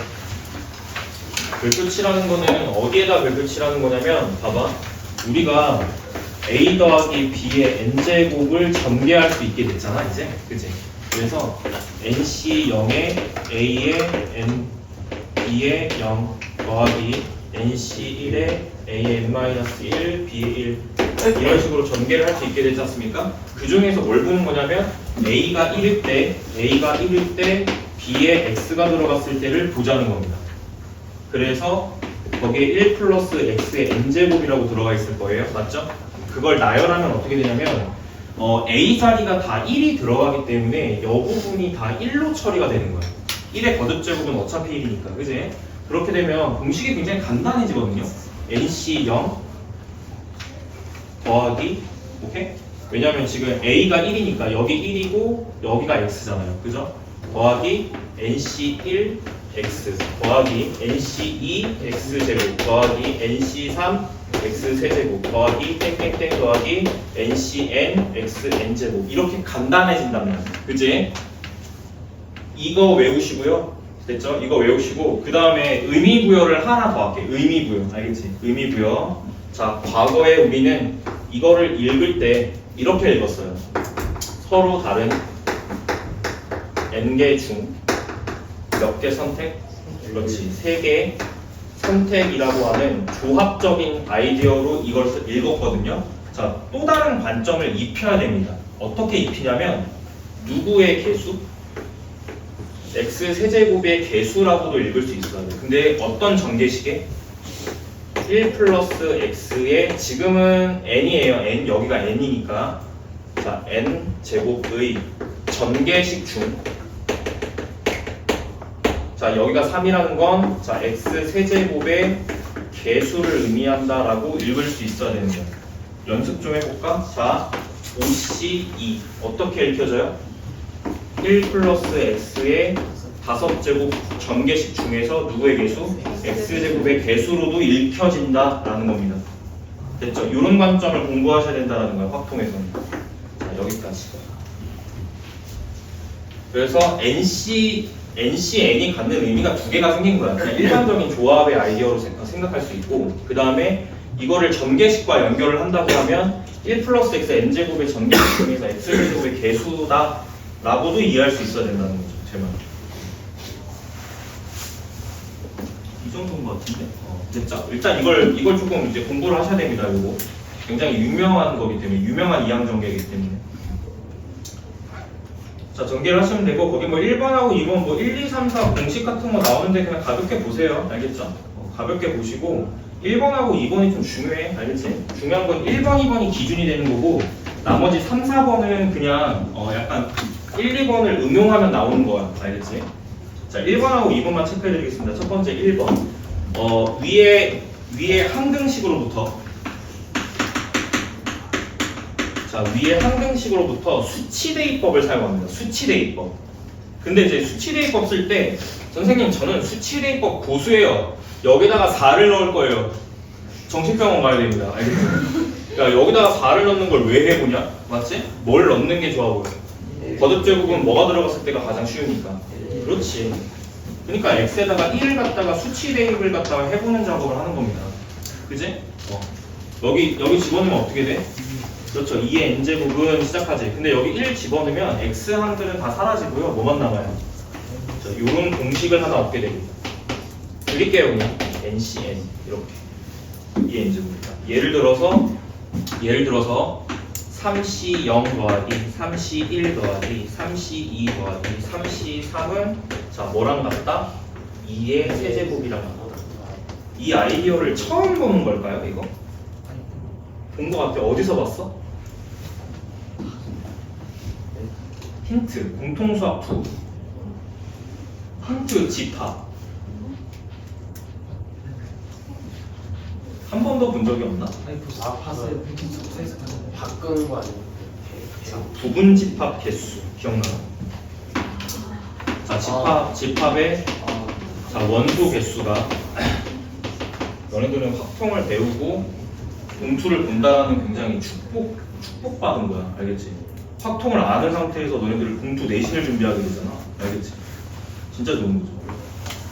별표 치라는 거는 어디에다 별표 치라는 거냐면, 봐봐. 우리가 a 더하기 b의 n제곱을 전개할 수 있게 됐잖아, 이제. 그치? 그래서 nc0에 a의 n, b의 0 더하기 nc1에 a의 n-1, b의 1 이런 식으로 전개를 할 수 있게 되지 않습니까? 그 중에서 뭘 보는 거냐면 a가 1일 때 b에 x가 들어갔을 때를 보자는 겁니다. 그래서 거기에 1 플러스 x의 n제곱이라고 들어가 있을 거예요. 맞죠? 그걸 나열하면 어떻게 되냐면 a 자리가 다 1이 들어가기 때문에 이 부분이 다 1로 처리가 되는 거예요. 1의 거듭제곱은 어차피 1이니까. 그지? 그렇게 되면 공식이 굉장히 간단해지거든요. nc0 더하기 오케이? 왜냐면 지금 a가 1이니까 여기 1이고 여기가 x잖아요. 그죠? 더하기 nc1 x 더하기 nc2 x제곱 더하기 nc3 x 세제곱 더하기 땡땡땡 더하기 ncn x n제곱 이렇게 간단해진다면 그치? 이거 외우시고요. 됐죠? 이거 외우시고 그 다음에 의미부여를 하나 더 할게. 의미부여. 알겠지? 의미부여. 자, 과거에 우리는 이거를 읽을 때 이렇게 읽었어요. 서로 다른 n개 중 몇 개 선택? 그렇지. 3개 선택이라고 하는 조합적인 아이디어로 이걸 읽었거든요. 자, 또 다른 관점을 입혀야 됩니다. 어떻게 입히냐면 누구의 개수? x 세제곱의 개수라고도 읽을 수 있어요. 근데 어떤 전개식에? 1 플러스 x의 지금은 n이에요. n 여기가 n이니까 자 n 제곱의 전개식 중 자 여기가 3이라는 건 자 x 세제곱의 개수를 의미한다라고 읽을 수 있어야 되는 거예요. 연습 좀 해볼까? 자 5c2 어떻게 읽혀져요? 1 플러스 x의 5제곱 전개식 중에서 누구의 개수? x제곱의 개수로도 읽혀진다라는 겁니다. 됐죠? 이런 관점을 공부하셔야 된다는 거예요. 확통에서는. 자, 여기까지. 그래서 NCN이 갖는 의미가 두 개가 생긴 거야. 그냥 일반적인 조합의 아이디어로 생각할 수 있고 그 다음에 이거를 전개식과 연결을 한다고 하면 1 플러스 x n제곱의 전개식 중에서 x제곱의 개수다 라고도 이해할 수 있어야 된다는 거죠. 제 말. 정도인 것 같은데? 됐죠? 일단 이걸 조금 이제 공부를 하셔야 됩니다. 이거 굉장히 유명한 거기 때문에 유명한 이항 전개이기 때문에. 자, 전개를 하시면 되고 거기 뭐 1번하고 2번 뭐 1, 2, 3, 4 공식 같은 거 나오는데 그냥 가볍게 보세요. 알겠죠? 가볍게 보시고 1번하고 2번이 좀 중요해. 알겠지? 중요한 건 1번, 2번이 기준이 되는 거고 나머지 3, 4번은 그냥 약간 1, 2번을 응용하면 나오는 거야. 알겠지? 자, 1번하고 2번만 체크해 드리겠습니다. 첫 번째 1번. 위에 항등식으로부터 자, 위에 항등식으로부터 수치대입법을 사용합니다. 수치대입법. 근데 이제 수치대입법 쓸 때 선생님 저는 수치대입법 고수예요. 여기다가 4를 넣을 거예요. 정신병원 가야 됩니다. 알겠죠? 야, 여기다가 4를 넣는 걸 왜 해보냐? 맞지? 뭘 넣는 게 좋아 보여? 거듭제곱은 뭐가 들어갔을 때가 가장 쉬우니까. 그렇지. 그러니까 x에다가 1을 갖다가 수치 대입을 갖다가 해보는 작업을 하는 겁니다. 그지? 여기 집어넣으면 어떻게 돼? 그렇죠. 2의 n제곱은 시작하지. 근데 여기 1 집어넣으면 x항들은 다 사라지고요. 뭐만 남아요? 자, 요런 공식을 하나 얻게 됩니다. 그릴게요 그냥. ncn 이렇게. 2의 n제곱입니다. 예를 들어서 3c 0 더하기 3c 1 더하기 3c 2 더하기 3c 3은 자 뭐랑 같다? 2의 세제곱이랑 같다. 이 아이디어를 처음 보는 걸까요 이거? 본 거 같아. 어디서 봤어? 힌트 공통수학 2 힌트 집합 한 번도 본 적이 없나? 봤어요. 이렇게 써있어. 바꾸는 거 아니에요? 부분 집합 개수 기억나요? 자 집합의 자 원소 개수가 너네들은 확통을 배우고 공투를 본다는 굉장히 축복받은 거야. 알겠지? 확통을 아는 상태에서 너네들 공투 내신을 준비하게 되잖아. 알겠지? 진짜 좋은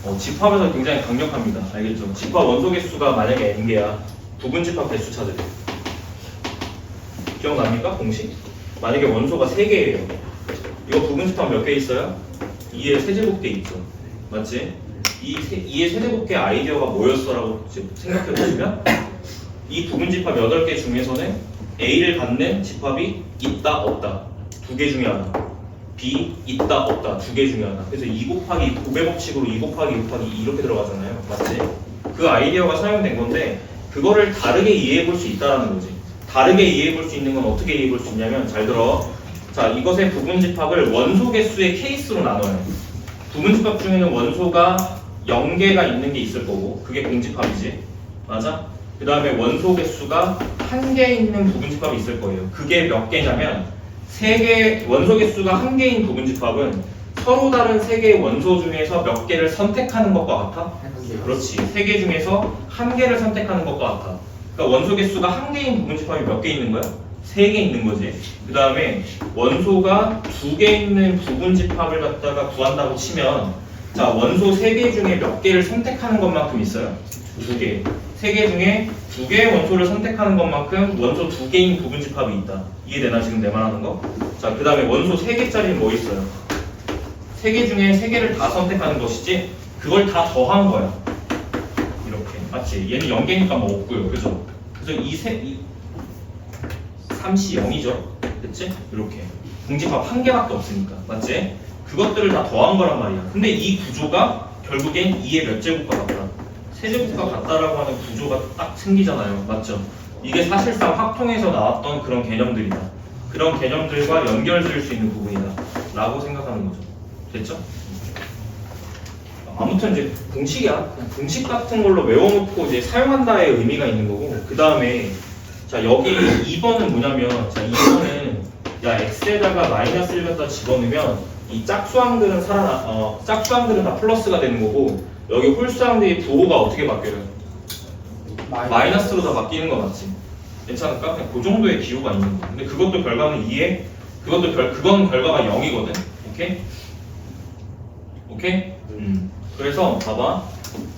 거죠. 집합에서 굉장히 강력합니다. 알겠죠? 집합 원소 개수가 만약에 n개야 부분 집합 개수 찾으래. 기억납니까? 공식? 만약에 원소가 3개예요. 이거 부분 집합 몇 개 있어요? 2의 세제곱계 있죠. 맞지? 2의 세제곱계 아이디어가 뭐였어라고 생각해 보시면 이 부분 집합 8개 중에서는 A를 갖는 집합이 있다 없다 2개 중에 하나, B 있다 없다 2개 중에 하나. 그래서 2 곱하기 곱의 법칙으로 2 곱하기 2 곱하기 2 이렇게 들어가잖아요. 맞지? 그 아이디어가 사용된 건데 그거를 다르게 이해해 볼 수 있다는 거지. 다르게 이해해 볼 수 있는 건 어떻게 이해해 볼 수 있냐면 잘 들어. 자, 이것의 부분 집합을 원소 개수의 케이스로 나눠요. 부분 집합 중에는 원소가 0개가 있는 게 있을 거고 그게 공집합이지. 맞아? 그 다음에 원소 개수가 1개 있는 부분 집합이 있을 거예요. 그게 몇 개냐면 3개, 원소 개수가 1개인 부분 집합은 서로 다른 3개의 원소 중에서 몇 개를 선택하는 것과 같아? 그렇지. 3개 중에서 1개를 선택하는 것과 같아. 그러니까 원소 개수가 1개인 부분 집합이 몇 개 있는 거야? 3개 있는 거지. 그 다음에 원소가 2개 있는 부분 집합을 갖다가 구한다고 치면 자, 원소 3개 중에 몇 개를 선택하는 것만큼 있어요? 2개. 3개 중에 2개의 원소를 선택하는 것만큼 원소 2개인 부분 집합이 있다. 이해되나 지금 내 말하는 거? 자, 그 다음에 원소 3개짜리는 뭐 있어요? 3개 중에 3개를 다 선택하는 것이지 그걸 다 더한 거야. 이렇게. 맞지? 얘는 0개니까 뭐 없고요. 그죠? 그래서 3C 0이죠. 됐지? 이렇게. 공집합 1개밖에 없으니까. 맞지? 그것들을 다 더한 거란 말이야. 근데 이 구조가 결국엔 2의 몇 제곱과 같다? 세제곱과 같다라고 하는 구조가 딱 생기잖아요. 맞죠? 이게 사실상 확통에서 나왔던 그런 개념들이다. 그런 개념들과 연결될 수 있는 부분이다. 라고 생각하는 거죠. 됐죠? 아무튼 이제 공식이야. 공식 같은 걸로 외워놓고 이제 사용한다의 의미가 있는 거고 그 다음에 자 여기 2번은 뭐냐면 자 2번은 야 x에다가 마이너스를 갖다 집어넣으면 이 짝수항들은 짝수항들은 다 플러스가 되는 거고 여기 홀수항들의 부호가 어떻게 바뀌어요? 마이너스로 다 바뀌는 거 맞지? 괜찮을까? 그냥 그 정도의 기호가 있는 거. 근데 그것도 결과는 2에 그건 결과가 0이거든. 오케이? 오케이? 그래서 봐봐.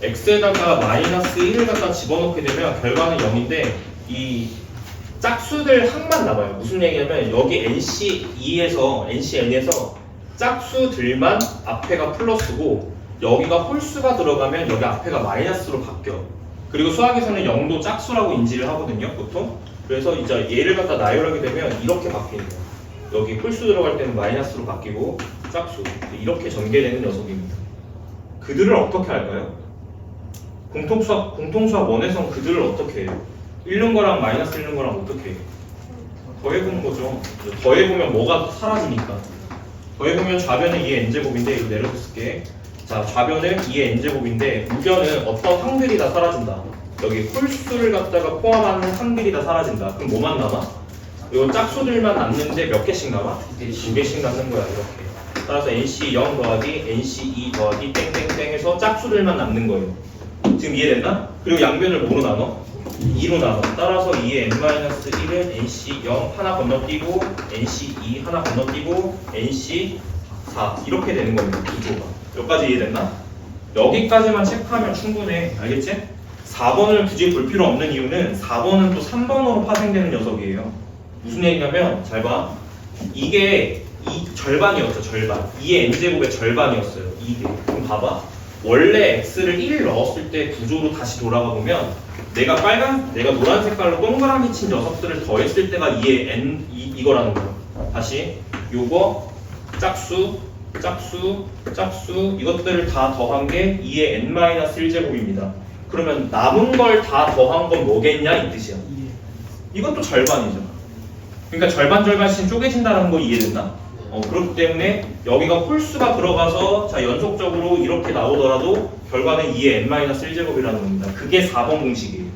x에다가 마이너스 1을 갖다 집어넣게 되면 결과는 0인데 이 짝수들 항만 남아요. 무슨 얘기냐면 여기 NC2에서 NCN에서 짝수들만 앞에가 플러스고 여기가 홀수가 들어가면 여기 앞에가 마이너스로 바뀌어. 그리고 수학에서는 0도 짝수라고 인지를 하거든요, 보통. 그래서 이제 얘를 갖다 나열하게 되면 이렇게 바뀌는 거예요. 여기 홀수 들어갈 때는 마이너스로 바뀌고 짝수 이렇게 전개되는 녀석입니다. 그들을 어떻게 할까요? 공통수학 1에서는 그들을 어떻게 해요? 잃는 거랑 마이너스 잃는 거랑 어떻게 해요? 더해보는 거죠. 더해보면 뭐가 사라지니까. 더해보면 좌변은 2의 n제곱인데 이거 내려서 쓸게. 자, 좌변은 2의 n제곱인데 우변은 어떤 항들이 다 사라진다. 여기 홀수를 갖다가 포함하는 항들이 다 사라진다. 그럼 뭐만 남아? 이거 짝수들만 남는데 몇 개씩 남아? 2개씩 남는 거야, 이렇게. 따라서 NC0 더하기 NC2 더하기 땡땡땡 해서 짝수들만 남는 거예요. 지금 이해됐나? 그리고 양변을 뭐로 나눠? 2로 나눠. 따라서 2의 n-1은 NC0 하나 건너뛰고 NC2 하나 건너뛰고 NC4 이렇게 되는 겁니다. 구조가. 여기까지 이해됐나? 여기까지만 체크하면 충분해. 알겠지? 4번을 굳이 볼 필요 없는 이유는 4번은 또 3번으로 파생되는 녀석이에요. 무슨 얘기냐면 잘 봐. 이게 이 절반이었죠. 절반. 2의 n제곱의 절반이었어요. 이게. 그럼 봐봐. 원래 x를 1 넣었을 때 구조로 다시 돌아가 보면 내가 노란 색깔로 동그라미 친 녀석들을 더했을 때가 2의 n 이거라는 거야. 다시 요거 짝수 이것들을 다 더한 게 2의 n-1제곱입니다. 그러면 남은 걸 다 더한 건 뭐겠냐 이 뜻이야. 이것도 절반이죠. 그러니까 절반씩 쪼개진다는 거 이해됐나? 그렇기 때문에 여기가 홀수가 들어가서 자 연속적으로 이렇게 나오더라도 결과는 2의 n-1제곱이라는 겁니다. 그게 4번 공식이에요.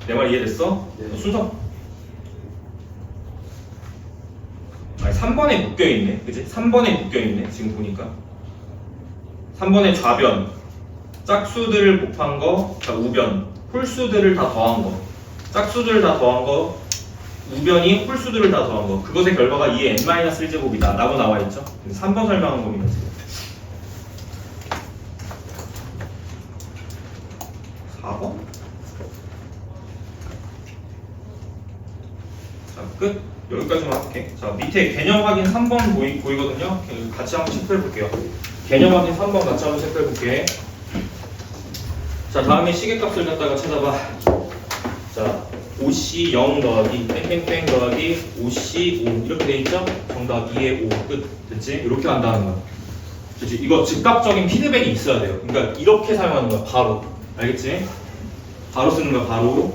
내 말 이해됐어? 네. 순서 아니 3번에 묶여있네. 그치? 3번에 묶여있네. 지금 보니까 3번에 좌변 짝수들을 곱한 거, 자 우변 홀수들을 다 더한 거, 짝수들을 다 더한 거, 우변이 홀수들을 다 더한 거, 그것의 결과가 2의 n-1제곱이다 라고 나와있죠. 3번 설명한 겁니다. 지금 4번? 자 끝. 여기까지만 할게. 자 밑에 개념 확인 3번 보이거든요. 같이 한번 체크해 볼게요. 개념 확인 3번 같이 한번 체크해 볼게. 자 다음에 시계값을 갖다가 찾아봐. 자 5C0 더하기 땡땡땡 더하기 5C5 이렇게 돼 있죠? 정답 2의 5 끝. 됐지? 이렇게 간다는 거야. 그치? 이거 즉각적인 피드백이 있어야 돼요. 그러니까 이렇게 사용하는 거야. 바로. 알겠지? 바로 쓰는 거야. 바로.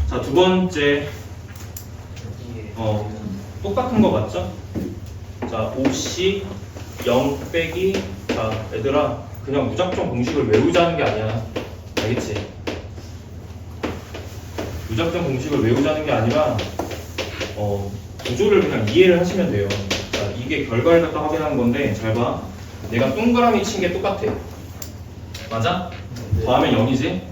자 두 번째 똑같은 거 맞죠? 자 5C0 빼기 자 얘들아 그냥 무작정 공식을 외우자는 게 아니야. 알겠지? 무작정 공식을 외우자는 게 아니라 구조를 그냥 이해를 하시면 돼요. 자, 이게 결과를 갖다 확인하는 건데 잘 봐. 내가 동그라미 친 게 똑같아. 맞아? 네. 더하면 0이지?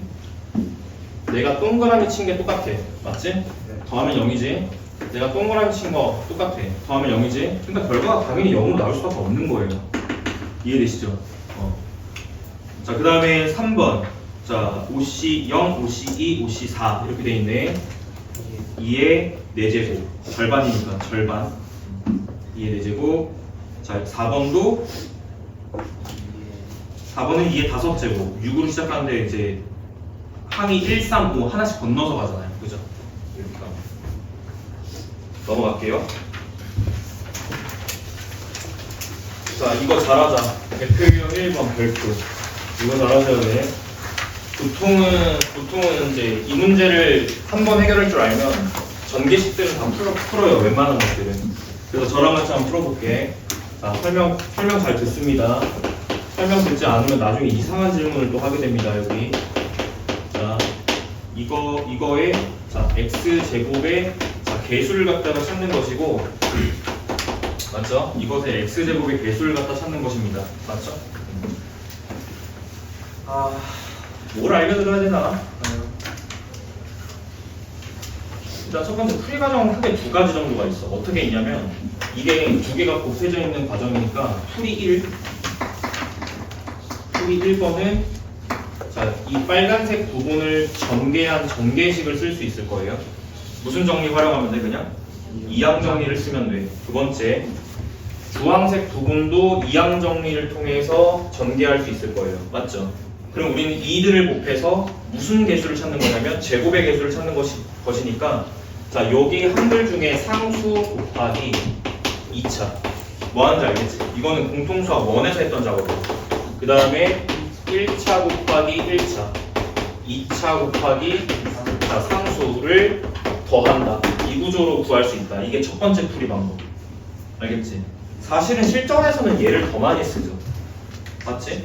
내가 동그라미 친 게 똑같아. 맞지? 더하면 0이지? 내가 동그라미 친 거 똑같아. 더하면 0이지? 그러니까 결과가 당연히 0으로 나올 수밖에 없는 거예요. 이해되시죠? 자, 그 다음에 3번. 자, 5C0, 5C2, 5C4 이렇게 돼 있네. 2의 4제곱. 절반이니까 절반. 2의 4제곱. 자, 4번도 4번은 2의 5제곱. 6으로 시작하는데 이제 항이 1, 3, 5 하나씩 건너서 가잖아요. 그죠? 이렇게 가면. 넘어갈게요. 자, 이거 잘하자. 대표유형 1번 별표. 이거 잘하셔야 돼. 보통은 이제 이 문제를 한 번 해결할 줄 알면 전개식들은 다 풀어요. 웬만한 것들은. 그래서 저랑 같이 한번 풀어볼게. 자, 설명 잘 듣습니다. 설명 듣지 않으면 나중에 이상한 질문을 또 하게 됩니다. 여기. 자, 이거의 자 x 제곱의 자 개수를 갖다가 찾는 것이고, 맞죠? 이것의 x 제곱의 개수를 갖다 찾는 것입니다. 맞죠? 뭘 알려드려야 되나? 일단 첫 번째 풀이 과정은 크게 두 가지 정도가 있어. 어떻게 있냐면 이게 두 개가 곱해져 있는 과정이니까 풀이 1번은 자, 이 빨간색 부분을 전개한 전개식을 쓸 수 있을 거예요. 무슨 정리 활용하면 돼? 그냥 이항 정리를 쓰면 돼. 두 번째 주황색 부분도 이항 정리를 통해서 전개할 수 있을 거예요. 맞죠? 그럼 우리는 이들을 곱해서 무슨 개수를 찾는 거냐면 제곱의 개수를 찾는 것이니까 자 여기 한글 중에 상수 곱하기 2차 뭐 하는지 알겠지? 이거는 공통수학 1에서 했던 작업이에요. 그 다음에 1차 곱하기 1차 2차 곱하기 자, 상수를 더한다. 이 구조로 구할 수 있다. 이게 첫 번째 풀이 방법. 알겠지? 사실은 실전에서는 얘를 더 많이 쓰죠. 맞지?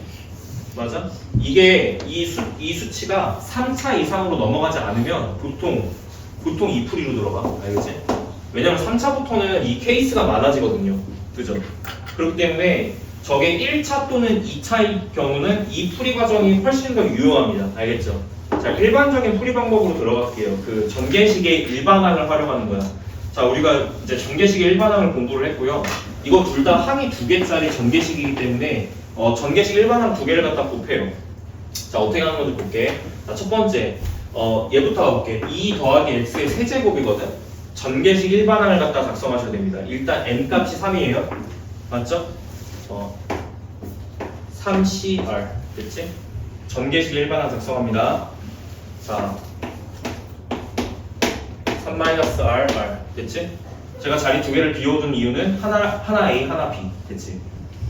맞아? 이게 이 수치가 3차 이상으로 넘어가지 않으면 보통 이 풀이로 들어가. 알겠지? 왜냐면 3차부터는 이 케이스가 많아지거든요. 그죠? 그렇기 때문에 저게 1차 또는 2차의 경우는 이 풀이 과정이 훨씬 더 유용합니다. 알겠죠? 자, 일반적인 풀이 방법으로 들어갈게요. 그 전개식의 일반항을 활용하는 거야. 자, 우리가 이제 전개식의 일반항을 공부를 했고요. 이거 둘 다 항이 2개짜리 전개식이기 때문에 전개식 일반항 2개를 갖다 곱해요. 자, 어떻게 하는 건지 볼게. 자, 첫 번째, 얘부터 가볼게. 2 더하기 x의 세제곱이거든. 전개식 일반항을 갖다 작성하셔야 됩니다. 일단 n 값이 3이에요. 맞죠? 3CR 됐지? 전개식 일반항 작성합니다. 자, 3-R 됐지? 제가 자리 2개를 비워둔 이유는 하나 A, 하나 B 됐지?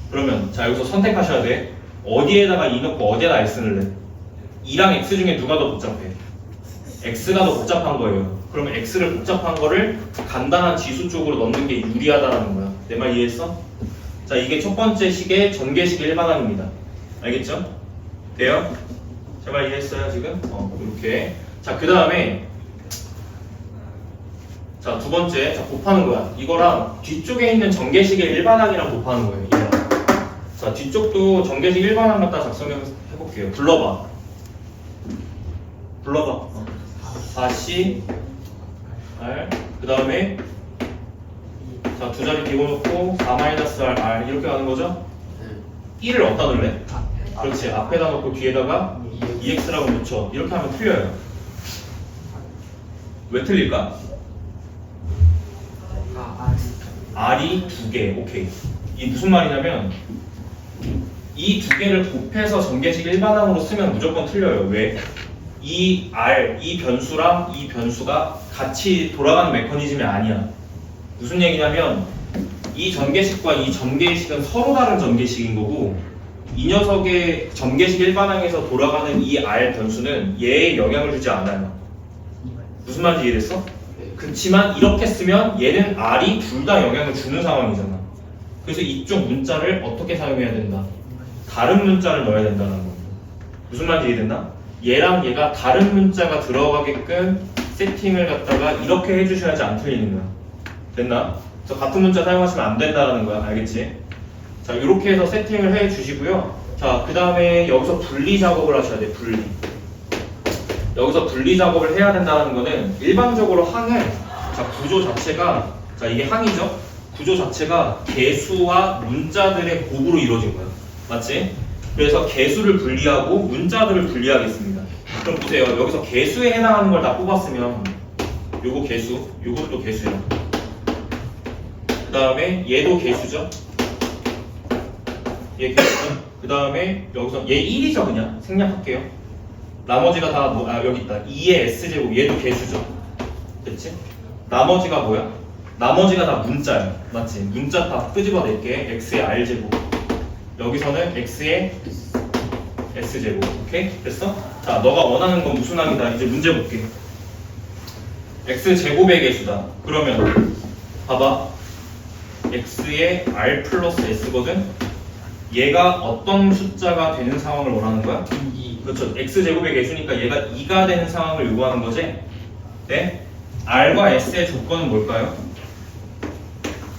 그러면 자 여기서 선택하셔야 돼. 어디에다가 2 넣고 어디에다 x 넣을래? 2랑 x 중에 누가 더 복잡해? x가 더 복잡한 거예요. 그러면 x를 복잡한 거를 간단한 지수 쪽으로 넣는 게 유리하다는 거야. 내 말 이해했어? 자, 이게 첫 번째 식의 전개식 일반항입니다. 알겠죠? 돼요? 제 말 이해했어요 지금? 이렇게. 자, 그 다음에 자, 두 번째, 자, 곱하는 거야. 이거랑 뒤쪽에 있는 전개식의 일반항이랑 곱하는 거예요. 얘랑. 자, 뒤쪽도 전개식 일반항 갖다 작성해볼게요. 불러봐. 4C R 그 다음에 자, 두 자리 비워놓고 4-R 이렇게 가는 거죠? 1을 어디다 넣을래? 그렇지. 앞에다 놓고 뒤에다가 2x라고 붙여. 이렇게 하면 틀려요. 왜 틀릴까? R이 2개. 오케이. 이 무슨 말이냐면 이 2개를 곱해서 전개식 일반항으로 쓰면 무조건 틀려요. 왜? 이 R, 이 변수랑 이 변수가 같이 돌아가는 메커니즘이 아니야. 무슨 얘기냐면 이 전개식과 이 전개식은 서로 다른 전개식인 거고 이 녀석의 전개식 일반항에서 돌아가는 이 R 변수는 얘에 영향을 주지 않아요. 무슨 말인지 이해됐어? 그렇지만 이렇게 쓰면 얘는 R이 둘 다 영향을 주는 상황이잖아. 그래서 이쪽 문자를 어떻게 사용해야 된다? 다른 문자를 넣어야 된다는 겁니다. 무슨 말인지 이해됐나? 얘랑 얘가 다른 문자가 들어가게끔 세팅을 갖다가 이렇게 해주셔야지 안 틀리는 거야. 됐나? 그래서 같은 문자 사용하시면 안 된다는 거야. 알겠지? 자, 이렇게 해서 세팅을 해 주시고요. 자, 그 다음에 여기서 분리 작업을 하셔야 돼. 분리. 여기서 분리 작업을 해야 된다는 거는 일반적으로 항은 자, 구조 자체가 자, 이게 항이죠? 구조 자체가 개수와 문자들의 곱으로 이루어진 거야. 맞지? 그래서 개수를 분리하고 문자들을 분리하겠습니다. 그럼 보세요. 여기서 개수에 해당하는 걸 다 뽑았으면 요거 개수, 요것도 개수야. 그 다음에 얘도 개수죠? 얘 개수죠? 그 다음에 여기서 얘 1이죠 그냥 생략할게요. 나머지가 다 여기 있다. 2의 S제곱 얘도 개수죠. 됐지? 나머지가 뭐야? 나머지가 다 문자야. 맞지? 문자 다 끄집어낼게. X의 R제곱 여기서는 X의 S제곱. 오케이? 됐어? 자, 너가 원하는 건 무슨 항이다? 이제 문제 볼게. X제곱의 개수다. 그러면 봐봐. X의 R 플러스 S거든? 얘가 어떤 숫자가 되는 상황을 원하는 거야? 2. 그렇죠. X제곱의 개수니까 얘가 2가 되는 상황을 요구하는 거지? 네? R과 S의 조건은 뭘까요?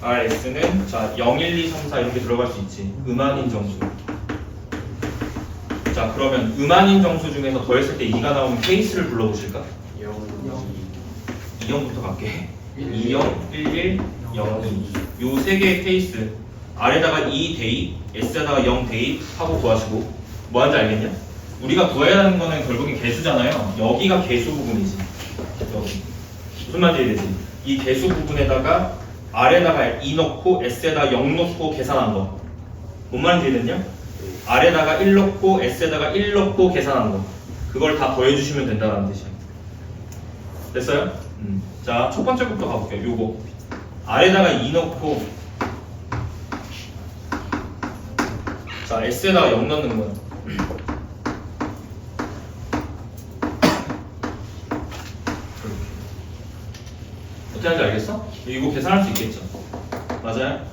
R, S는 자 0, 1, 2, 3, 4 이렇게 들어갈 수 있지. 음한인 정수. 자, 그러면 음한인 정수 중에서 더했을 때 2가 나오는 케이스를 불러보실까? 2형부터 갈게. 2형, 11, 0, 2. 요 세 개의 케이스 R에다가 2 대입, S에다가 0 대입 하고 구하시고 뭐 하는지 알겠냐? 우리가 구해야 하는 거는 결국엔 개수잖아요. 여기가 개수 부분이지. 여기. 무슨 말인지 이해되지? 이 개수 부분에다가 R에다가 2 넣고 S에다가 0 넣고 계산한 거. 뭔 말인지 이해됐냐? R에다가 1 넣고 S에다가 1 넣고 계산한 거. 그걸 다 더해주시면 된다는 뜻이야. 됐어요? 자, 첫 번째 것부터 가볼게요. 요거 R에다가 2 넣고, 자, S에다가 0 넣는 거야. 어떻게 하는지 알겠어? 이거 계산할 수 있겠죠? 맞아요?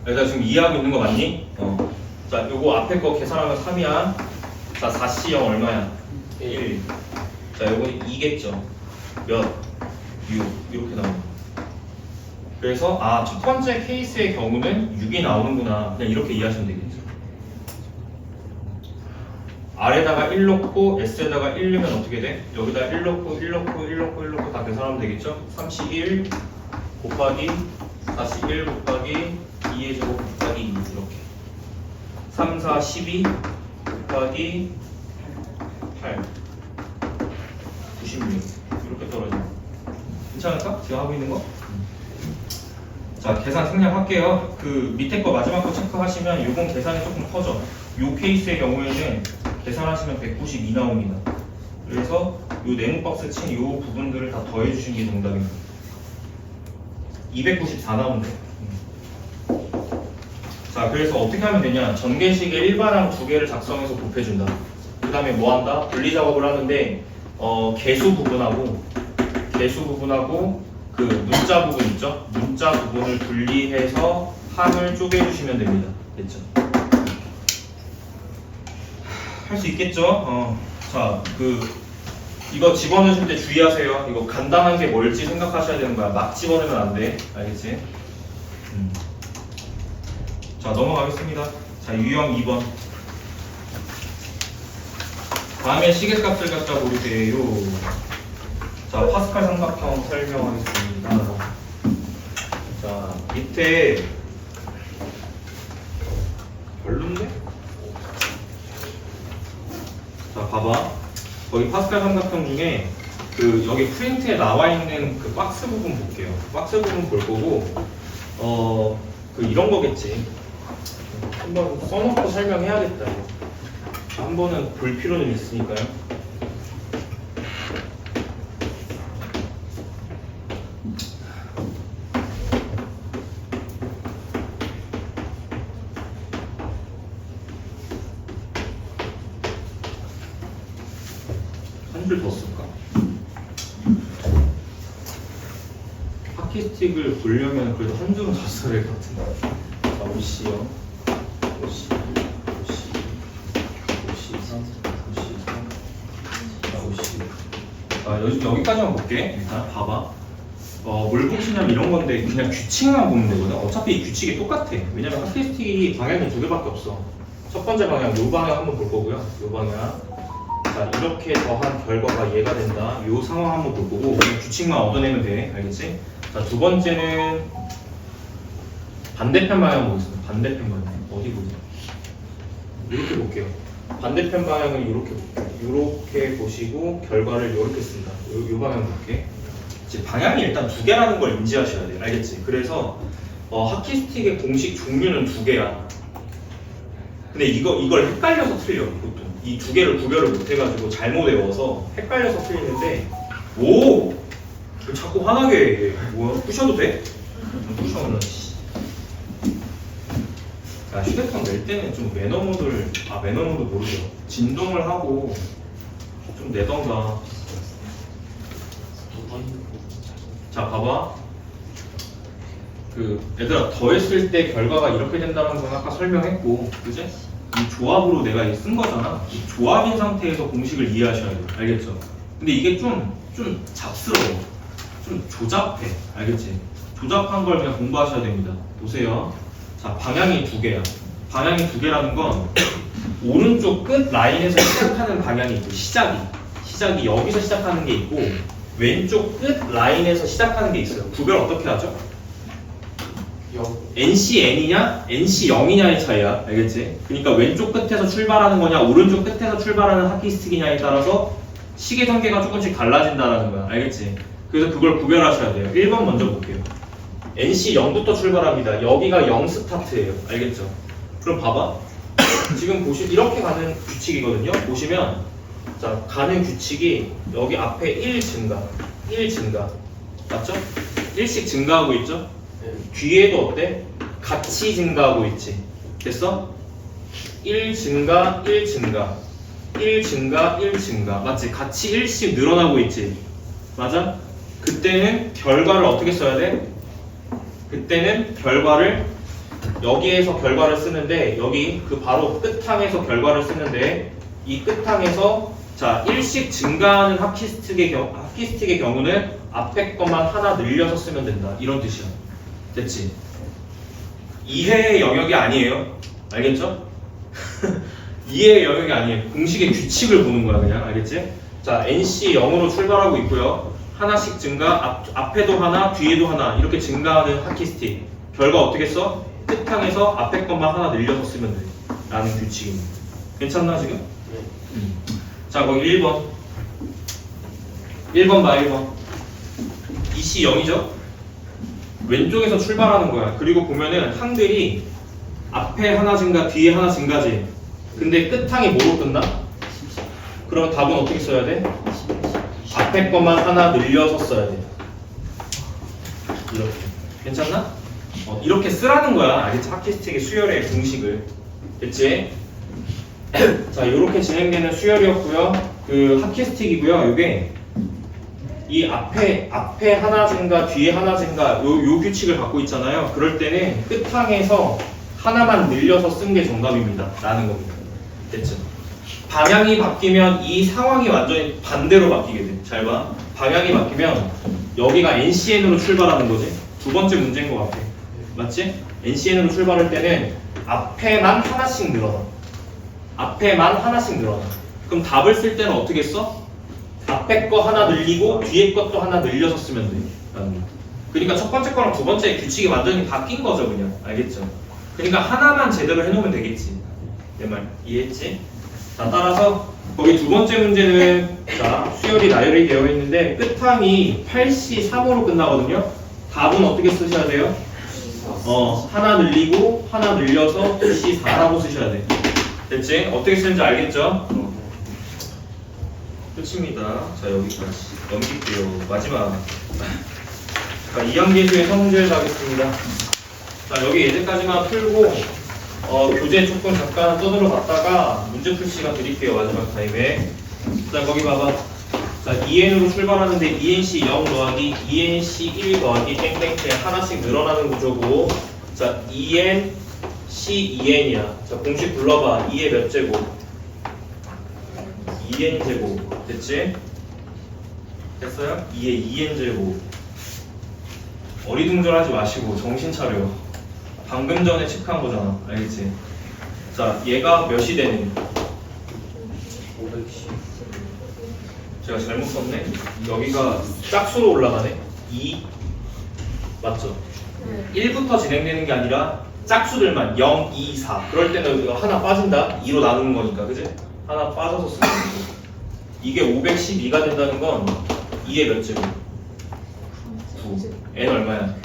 내가 지금 이해하고 있는 거 맞니? 자, 요거 앞에 거 계산하면 3이야. 자, 4C 0 얼마야? 1. 자, 요거 2겠죠? 몇? 6. 이렇게 나오는. 그래서 첫 번째 케이스의 경우는 6이 나오는구나. 그냥 이렇게 이해하시면 되겠죠. R에다가 1 넣고 S에다가 1 넣으면 어떻게 돼? 여기다 1 넣고 1 넣고 1 넣고 1 넣고 다 계산하면 되겠죠? 3C 1 곱하기 4C 1 곱하기 2의 제곱 곱하기 2 이렇게 3, 4, 12 곱하기 8 96 이렇게 떨어져. 괜찮을까? 제가 하고 있는 거? 자, 계산 생략할게요. 그 밑에 거 마지막 거 체크하시면 요건 계산이 조금 커져. 요 케이스의 경우에는 계산하시면 192 나옵니다. 그래서 요 네모 박스 친 요 부분들을 다 더해 주시는 게 정답입니다. 294 나오는데. 자, 그래서 어떻게 하면 되냐? 전개식의 일반항 두 개를 작성해서 곱해준다. 그 다음에 뭐 한다? 분리 작업을 하는데 개수 부분하고 그 문자 부분 있죠? 문자 부분을 분리해서 항을 쪼개주시면 됩니다. 됐죠? 할 수 있겠죠? 자, 이거 집어넣으실 때 주의하세요. 이거 간단한 게 뭘지 생각하셔야 되는 거야. 막 집어넣으면 안 돼. 알겠지? 자, 넘어가겠습니다. 자, 유형 2번. 다음에 시계값을 갖다 보세요. 자, 파스칼 삼각형 설명하겠습니다. 자, 밑에 별론데? 자, 봐봐. 거기 파스칼 삼각형 중에 여기 프린트에 나와 있는 그 박스 부분 볼게요. 박스 부분 볼 거고, 이런 거겠지. 한번 써놓고 설명해야겠다. 한 번은 볼 필요는 있으니까요. 한 줄 더 쓸까? 하키스틱을 보려면 그래도 한 줄은 더 써야 될 것 같은데. 자, OC요. OC, OC, OC, 3, OC, 3, OC. 여기까지만 볼게. 일단 봐봐. 뭘 보시냐면 이런 건데 그냥 규칙만 보면 되거든. 어차피 이 규칙이 똑같아. 왜냐면 하키스틱이 방향이 두 개밖에 없어. 첫 번째 방향, 요 방향 한번 볼 거고요. 요 방향. 자, 이렇게 더한 결과가 얘가 된다. 요 상황 한번 볼 거고 그냥 규칙만 얻어내면 돼. 알겠지? 자, 두 번째는 반대편 방향 보겠습니다. 반대편 방향. 어디 보세요? 이렇게 볼게요. 반대편 방향은 이렇게 보시고 결과를 이렇게 쓴다. 요 방향 볼게. 이제 방향이 일단 두 개라는 걸 인지하셔야 돼요. 알겠지? 그래서 하키스틱의 공식 종류는 두 개야. 근데 이걸 헷갈려서 틀려. 보통 이 두 개를 구별을 못 해가지고 잘못 외워서 헷갈려서 틀리는데 자꾸 화나게 해. 뭐야? 부셔도 돼? 부셔는. 야, 휴대폰 낼 때는 좀 매너 모드 모르죠. 진동을 하고 좀 내던가. 자, 봐봐. 얘들아, 더했을 때 결과가 이렇게 된다는 건 아까 설명했고, 그지? 이 조합으로 내가 쓴 거잖아. 이 조합인 상태에서 공식을 이해하셔야 돼요. 알겠죠? 근데 이게 좀 잡스러워. 좀 조잡해. 알겠지? 조잡한 걸 그냥 공부하셔야 됩니다. 보세요. 자, 방향이 두 개야. 방향이 두 개라는 건 오른쪽 끝 라인에서 시작하는 방향이 있고 시작이 여기서 시작하는 게 있고 왼쪽 끝 라인에서 시작하는 게 있어요. 구별 어떻게 하죠? NC-N이냐? NC-0이냐의 차이야. 알겠지? 그러니까 왼쪽 끝에서 출발하는 거냐 오른쪽 끝에서 출발하는 하키스틱이냐에 따라서 시계 전개가 조금씩 달라진다는 거야. 알겠지? 그래서 그걸 구별하셔야 돼요. 1번 먼저 볼게요. NC 0부터 출발합니다. 여기가 0 스타트예요. 알겠죠? 그럼 봐봐. 지금 이렇게 가는 규칙이거든요. 보시면 자 가는 규칙이 여기 앞에 1 증가, 1 증가 맞죠? 1씩 증가하고 있죠? 네. 뒤에도 어때? 같이 증가하고 있지. 됐어? 1 증가, 1 증가, 1 증가, 1 증가 맞지? 같이 1씩 늘어나고 있지. 맞아? 그때는 결과를 어떻게 써야 돼? 그때는 결과를 여기에서 결과를 쓰는데 여기 그 바로 끝항에서 결과를 쓰는데 이 끝항에서 자 1씩 증가하는 하키스틱의 경우는 앞에 것만 하나 늘려서 쓰면 된다 이런 뜻이야. 됐지? 이해의 영역이 아니에요. 알겠죠? 이해의 영역이 아니에요. 공식의 규칙을 보는 거야 그냥. 알겠지? 자 NC 0으로 출발하고 있고요. 하나씩 증가, 앞에도 하나, 뒤에도 하나 이렇게 증가하는 하키스틱 결과 어떻게 써? 끝항에서 앞에 것만 하나 늘려서 쓰면 돼 라는 규칙입니다. 괜찮나 지금? 네. 자 거기 1번 1번 봐 1번 EC 0이죠? 왼쪽에서 출발하는 거야. 그리고 보면은 항들이 앞에 하나 증가, 뒤에 하나 증가지. 근데 끝항이 뭐로 끝나? 그럼 답은 어떻게 써야 돼? 앞에 것만 하나 늘려서 써야 돼. 이렇게. 괜찮나? 이렇게 쓰라는 거야. 알겠지? 하키스틱의 수열의 공식을. 됐지? 자, 이렇게 진행되는 수열이었고요. 그 하키스틱이고요. 이게 이 앞에 하나 증가, 뒤에 하나 증가 요 규칙을 갖고 있잖아요. 그럴 때는 끝항에서 하나만 늘려서 쓴 게 정답입니다. 라는 겁니다. 됐죠? 방향이 바뀌면 이 상황이 완전히 반대로 바뀌게 돼. 잘 봐. 방향이 바뀌면 여기가 NCN으로 출발하는 거지. 두 번째 문제인 것 같아. 맞지? NCN으로 출발할 때는 앞에만 하나씩 늘어나. 앞에만 하나씩 늘어나. 그럼 답을 쓸 때는 어떻게 써? 앞에 거 하나 늘리고 뒤에 것도 하나 늘려서 쓰면 돼. 그러니까 첫 번째 거랑 두 번째 규칙이 완전히 바뀐 거죠, 그냥. 알겠죠? 그러니까 하나만 제대로 해놓으면 되겠지. 내 말 이해했지? 자, 따라서 거기 두 번째 문제는 자 수열이 나열이 되어 있는데 끝항이 8C3으로 끝나거든요. 답은 어떻게 쓰셔야 돼요? 하나 늘리고 하나 늘려서 C4라고 쓰셔야 돼. 됐지? 어떻게 쓰는지 알겠죠? 끝입니다. 자 여기까지 넘길게요. 마지막. 자 2항계수의 성질 가겠습니다. 자 여기 예제까지만 풀고 교재 조금 잠깐 떠들어 봤다가 문제 풀 시간 드릴게요. 마지막 타임에. 자 거기 봐봐. 자 2n으로 출발하는데 2nc 0 더하기 2nc 1 더하기 땡땡땡 하나씩 늘어나는 구조고 자 2n c 2n이야. 자 공식 불러봐. 2의 몇 제곱? 2n 제곱. 됐지? 됐어요? 2의 2n 제곱. 어리둥절하지 마시고 정신 차려. 방금 전에 체크한 거잖아. 알겠지? 자, 얘가 몇이 되는? 510. 제가 잘못 썼네? 여기가 짝수로 올라가네? 2 맞죠? 1부터 진행되는 게 아니라 짝수들만 0, 2, 4 그럴 때는 이거 하나 빠진다? 2로 나누는 거니까 그지? 하나 빠져서 쓰는 거고 이게 512가 된다는 건 2의 몇 제곱? 9 n 얼마야?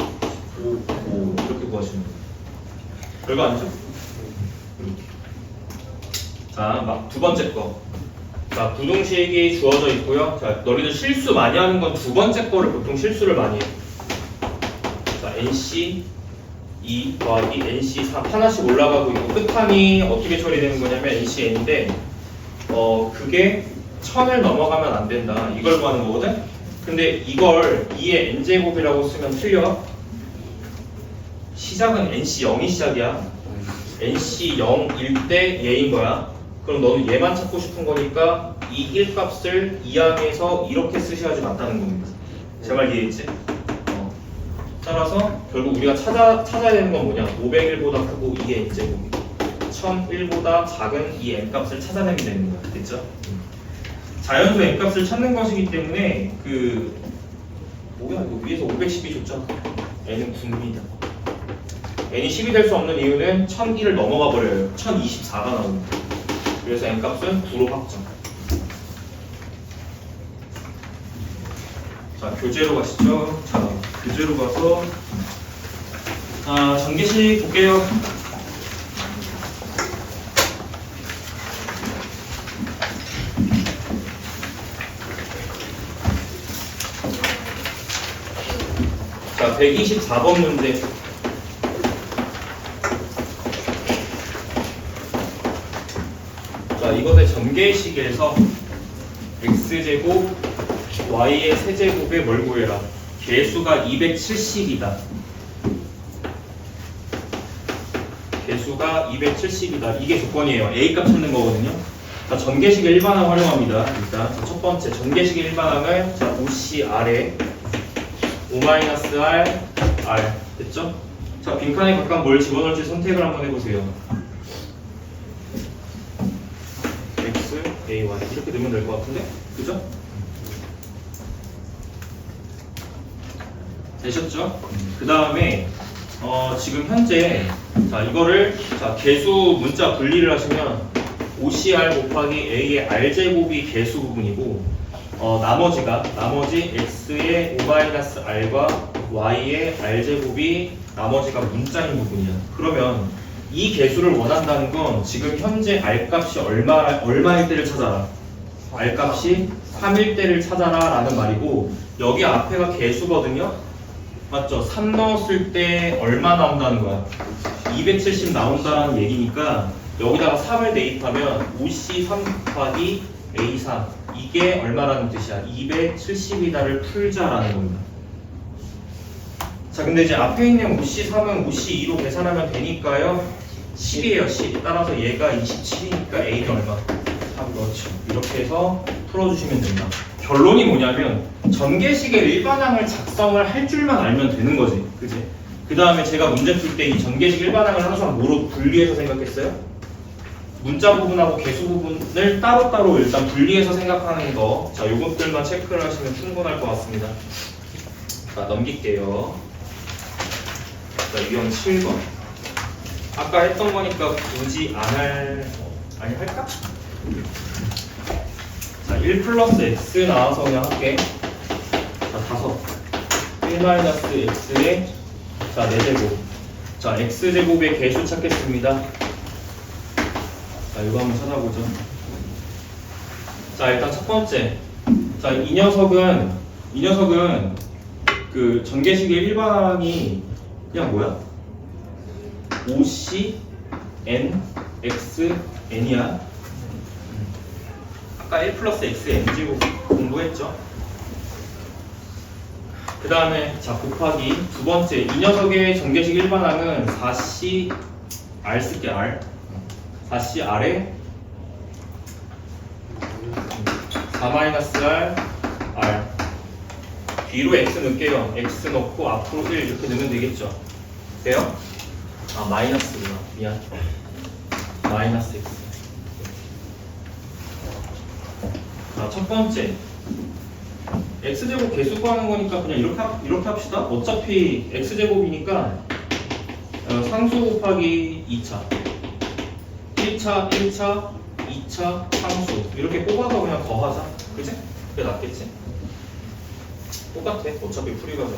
5 이렇게 구하시면 돼요. 별거 아니죠? 자, 두 번째 거. 자, 부등식이 주어져 있고요. 자, 너희들 실수 많이 하는 건 두 번째 거를 보통 실수를 많이 해. 자, NC 2 더하기 NC 3 하나씩 올라가고 있고 끝항이 어떻게 처리되는 거냐면 NCN인데 그게 1000을 넘어가면 안 된다. 이걸 구하는 거거든? 근데 이걸 2의 n제곱이라고 쓰면 틀려. 시작은 NC 0이 시작이야. NC 0일 때 얘인 거야. 그럼 너는 얘만 찾고 싶은 거니까 이 1 값을 2항에서 이렇게 쓰셔야지 맞다는 겁니다. 제 말 이해했지? 따라서 결국 우리가 찾아야 되는 건 뭐냐? 501보다 크고 2의 n제곱이고 1001보다 작은 이 n값을 찾아내면 되는 거야. 됐죠? 자연수 n값을 찾는 것이기 때문에 뭐야 이거 위에서 512 줬잖아. n은 9입니다. n이 10이 될 수 없는 이유는 1001을 넘어가 버려요. 1024가 나옵니다. 그래서 n값은 9로 확정. 자, 교재로 가시죠. 자, 교재로 가서 자, 전개식 볼게요. 자, 124번 문제. 자, 이것의 전개식에서 x제곱 y의 세제곱에 뭘 구해라? 개수가 270이다. 개수가 270이다. 이게 조건이에요. A값 찾는 거거든요. 자, 전개식의 일반항 활용합니다. 일단 자, 첫 번째 전개식의 일반항을 자, OCR에 O-R R 됐죠? 자, 빈칸에 각각 뭘 집어넣을지 선택을 한번 해보세요. X, A, Y 이렇게 넣으면 될 것 같은데? 그죠? 되셨죠? 그 다음에 지금 현재 자 이거를 자 개수 문자 분리를 하시면 OCR 곱하기 A의 R제곱이 개수 부분이고 나머지 X의 O-R과 Y의 R제곱이 나머지가 문자인 부분이야. 그러면 이 개수를 원한다는 건 지금 현재 R값이 얼마일 때를 찾아라. R값이 3일 때를 찾아라 라는 말이고 여기 앞에가 개수거든요. 맞죠? 3 넣었을 때 얼마 나온다는 거야? 270 나온다는 얘기니까 여기다가 3을 대입하면 OC3 곱하기 A3 이게 얼마라는 뜻이야? 270이다를 풀자라는 겁니다. 자, 근데 이제 앞에 있는 OC3은 OC2로 계산하면 되니까요 10이에요 10. 따라서 얘가 27이니까 A는 얼마? 3. 그렇죠. 이렇게 해서 풀어주시면 됩니다. 결론이 뭐냐면 전개식의 일반항을 작성을 할 줄만 알면 되는 거지. 그지? 그 다음에 제가 문제 풀 때 이 전개식 일반항을 항상 뭐로 분리해서 생각했어요? 문자 부분하고 개수 부분을 따로따로 일단 분리해서 생각하는 거. 자, 요것들만 체크를 하시면 충분할 것 같습니다. 자, 넘길게요. 자, 유형 7번. 아까 했던 거니까 굳이 아니 할까? 자, 1 플러스 x 나와서 그냥 할게. 자, 5. 1 마이너스 x의 자, 4제곱. 자, x제곱의 개수 찾겠습니다. 자, 이거 한번 찾아보죠. 자, 일단 첫 번째. 자, 이 녀석은 그 전개식의 일반항이 그냥 뭐야? OC N X N이야. 아까 1 플러스 X N제곱 공부했죠? 그 다음에 자 곱하기 두 번째 이 녀석의 전개식 일반항은 4C R 쓸게 R 4C R에 4-R R 뒤로 X 넣을게요. X 넣고 앞으로 1 이렇게 넣으면 되겠죠? 돼요? 아 마이너스구나 미안 마이너스 X 자, 첫 번째 x제곱 개수 구하는 거니까 그냥 이렇게 합시다. 어차피 x제곱이니까 상수 곱하기 2차 1차, 2차, 상수 이렇게 뽑아서 그냥 더하자. 그치? 그게 낫겠지? 똑같아. 어차피 풀이거든.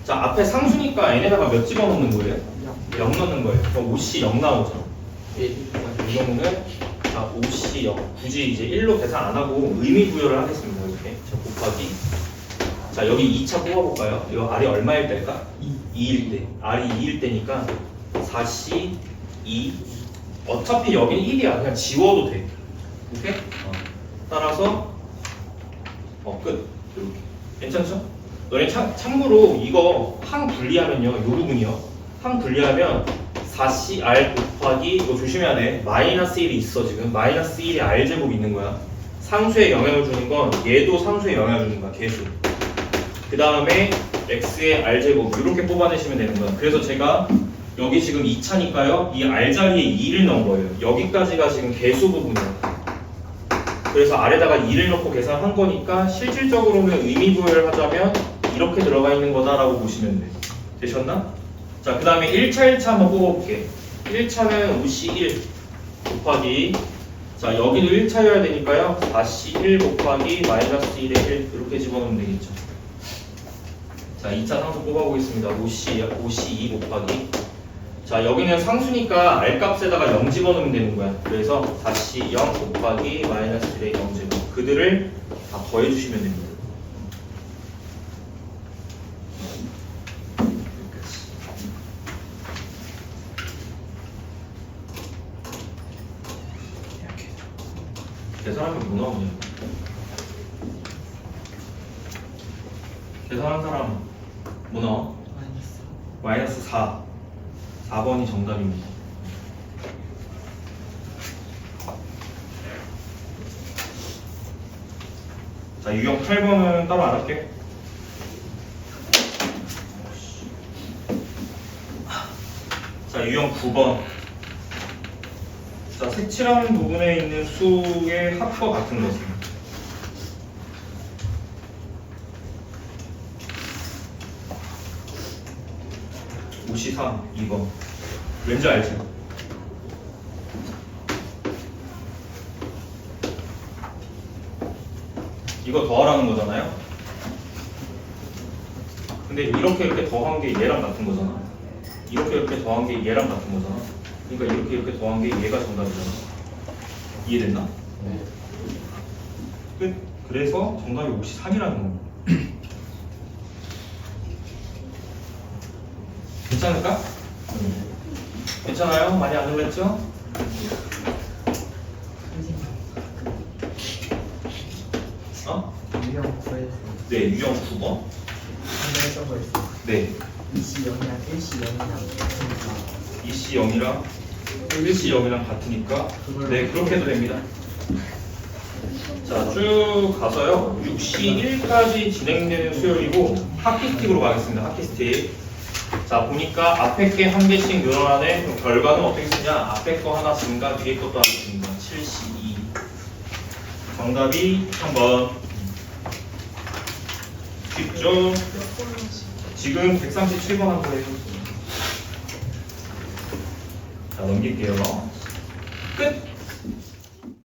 자, 앞에 상수니까 n에다가 몇 집어넣는 거예요? 0 넣는 거예요. 그럼 5C 0 나오죠. 이 경우는 자, 5C 0 굳이 이제 1로 계산 안 하고 의미 부여를 하겠습니다. 이렇게 자, 곱하기 자 여기 2차 뽑아볼까요? 이거 R이 얼마일 때일까? 2일 때 R이 2일 때니까 4C 2 어차피 여기는 1이야. 그냥 지워도 돼. 오케이? 따라서 끝. 이렇게 괜찮죠? 너네 참고로 이거 항 분리하면요 이 부분이요 항 분리하면 4CR 곱하기 이거 조심해야 돼. 마이너스 1이 있어 지금. 마이너스 1이 R제곱 있는 거야. 상수에 영향을 주는 건 얘도 상수에 영향을 주는 거야. 개수. 그 다음에 X의 R제곱 이렇게 뽑아내시면 되는 거야. 그래서 제가 여기 지금 2차니까요. 이 R 자리에 2를 넣은 거예요. 여기까지가 지금 개수 부분이야. 그래서 R에다가 2를 넣고 계산한 거니까 실질적으로는 의미 부여를 하자면 이렇게 들어가 있는 거다라고 보시면 돼. 되셨나? 자, 그 다음에 1차 한번 뽑아볼게. 1차는 5C1 곱하기 자, 여기도 1차여야 되니까요. 4C1 곱하기 마이너스 1에 1 이렇게 집어넣으면 되겠죠. 자, 2차 상수 뽑아보겠습니다. 5C 2 곱하기. 자, 여기는 상수니까 R값에다가 0 집어넣으면 되는 거야. 그래서 다시 0 곱하기 마이너스 1의 0 제곱. 그들을 다 더해주시면 됩니다. 계산하면 뭐 나오냐? 계산한 사람 뭐 나와? 마이너스 4. 4번이 정답입니다. 자, 유형 8번은 따로 안 할게. 자, 유형 9번. 자, 색칠하는 부분에 있는 수의 합과 같은 것은 53, 2번. 왠지 알지? 이거 더하라는 거잖아요? 근데 이렇게 더한 게 얘랑 같은 거잖아. 이렇게 더한 게 얘랑 같은 거잖아. 그러니까 이렇게 더한 게 얘가 정답이잖아. 이해됐나? 네. 끝. 그래서 정답이 53이라는 거. 괜찮을까? 괜찮아요? 많이 안 놀랬죠? 어? 유형 구해서 네, 유형 9번. 한번 했던 거 있어. 네, 2C 0이랑 1C 0이랑 같으니까 2C 0이랑 1C 0이랑 같으니까 네, 그렇게 해도 됩니다. 자, 쭉 가서요. 6C 1까지 진행되는 수열이고 하키스틱으로 가겠습니다. 하키스틱. 자, 보니까 앞에 게 한 개씩 늘어나네. 그럼 결과는 어떻게 쓰냐? 앞에 거 하나 증가, 뒤에 것도 하나 증가. 7C2. 정답이 3번. 쉽죠? 지금 137번 한 거예요. 자, 넘길게요. 끝!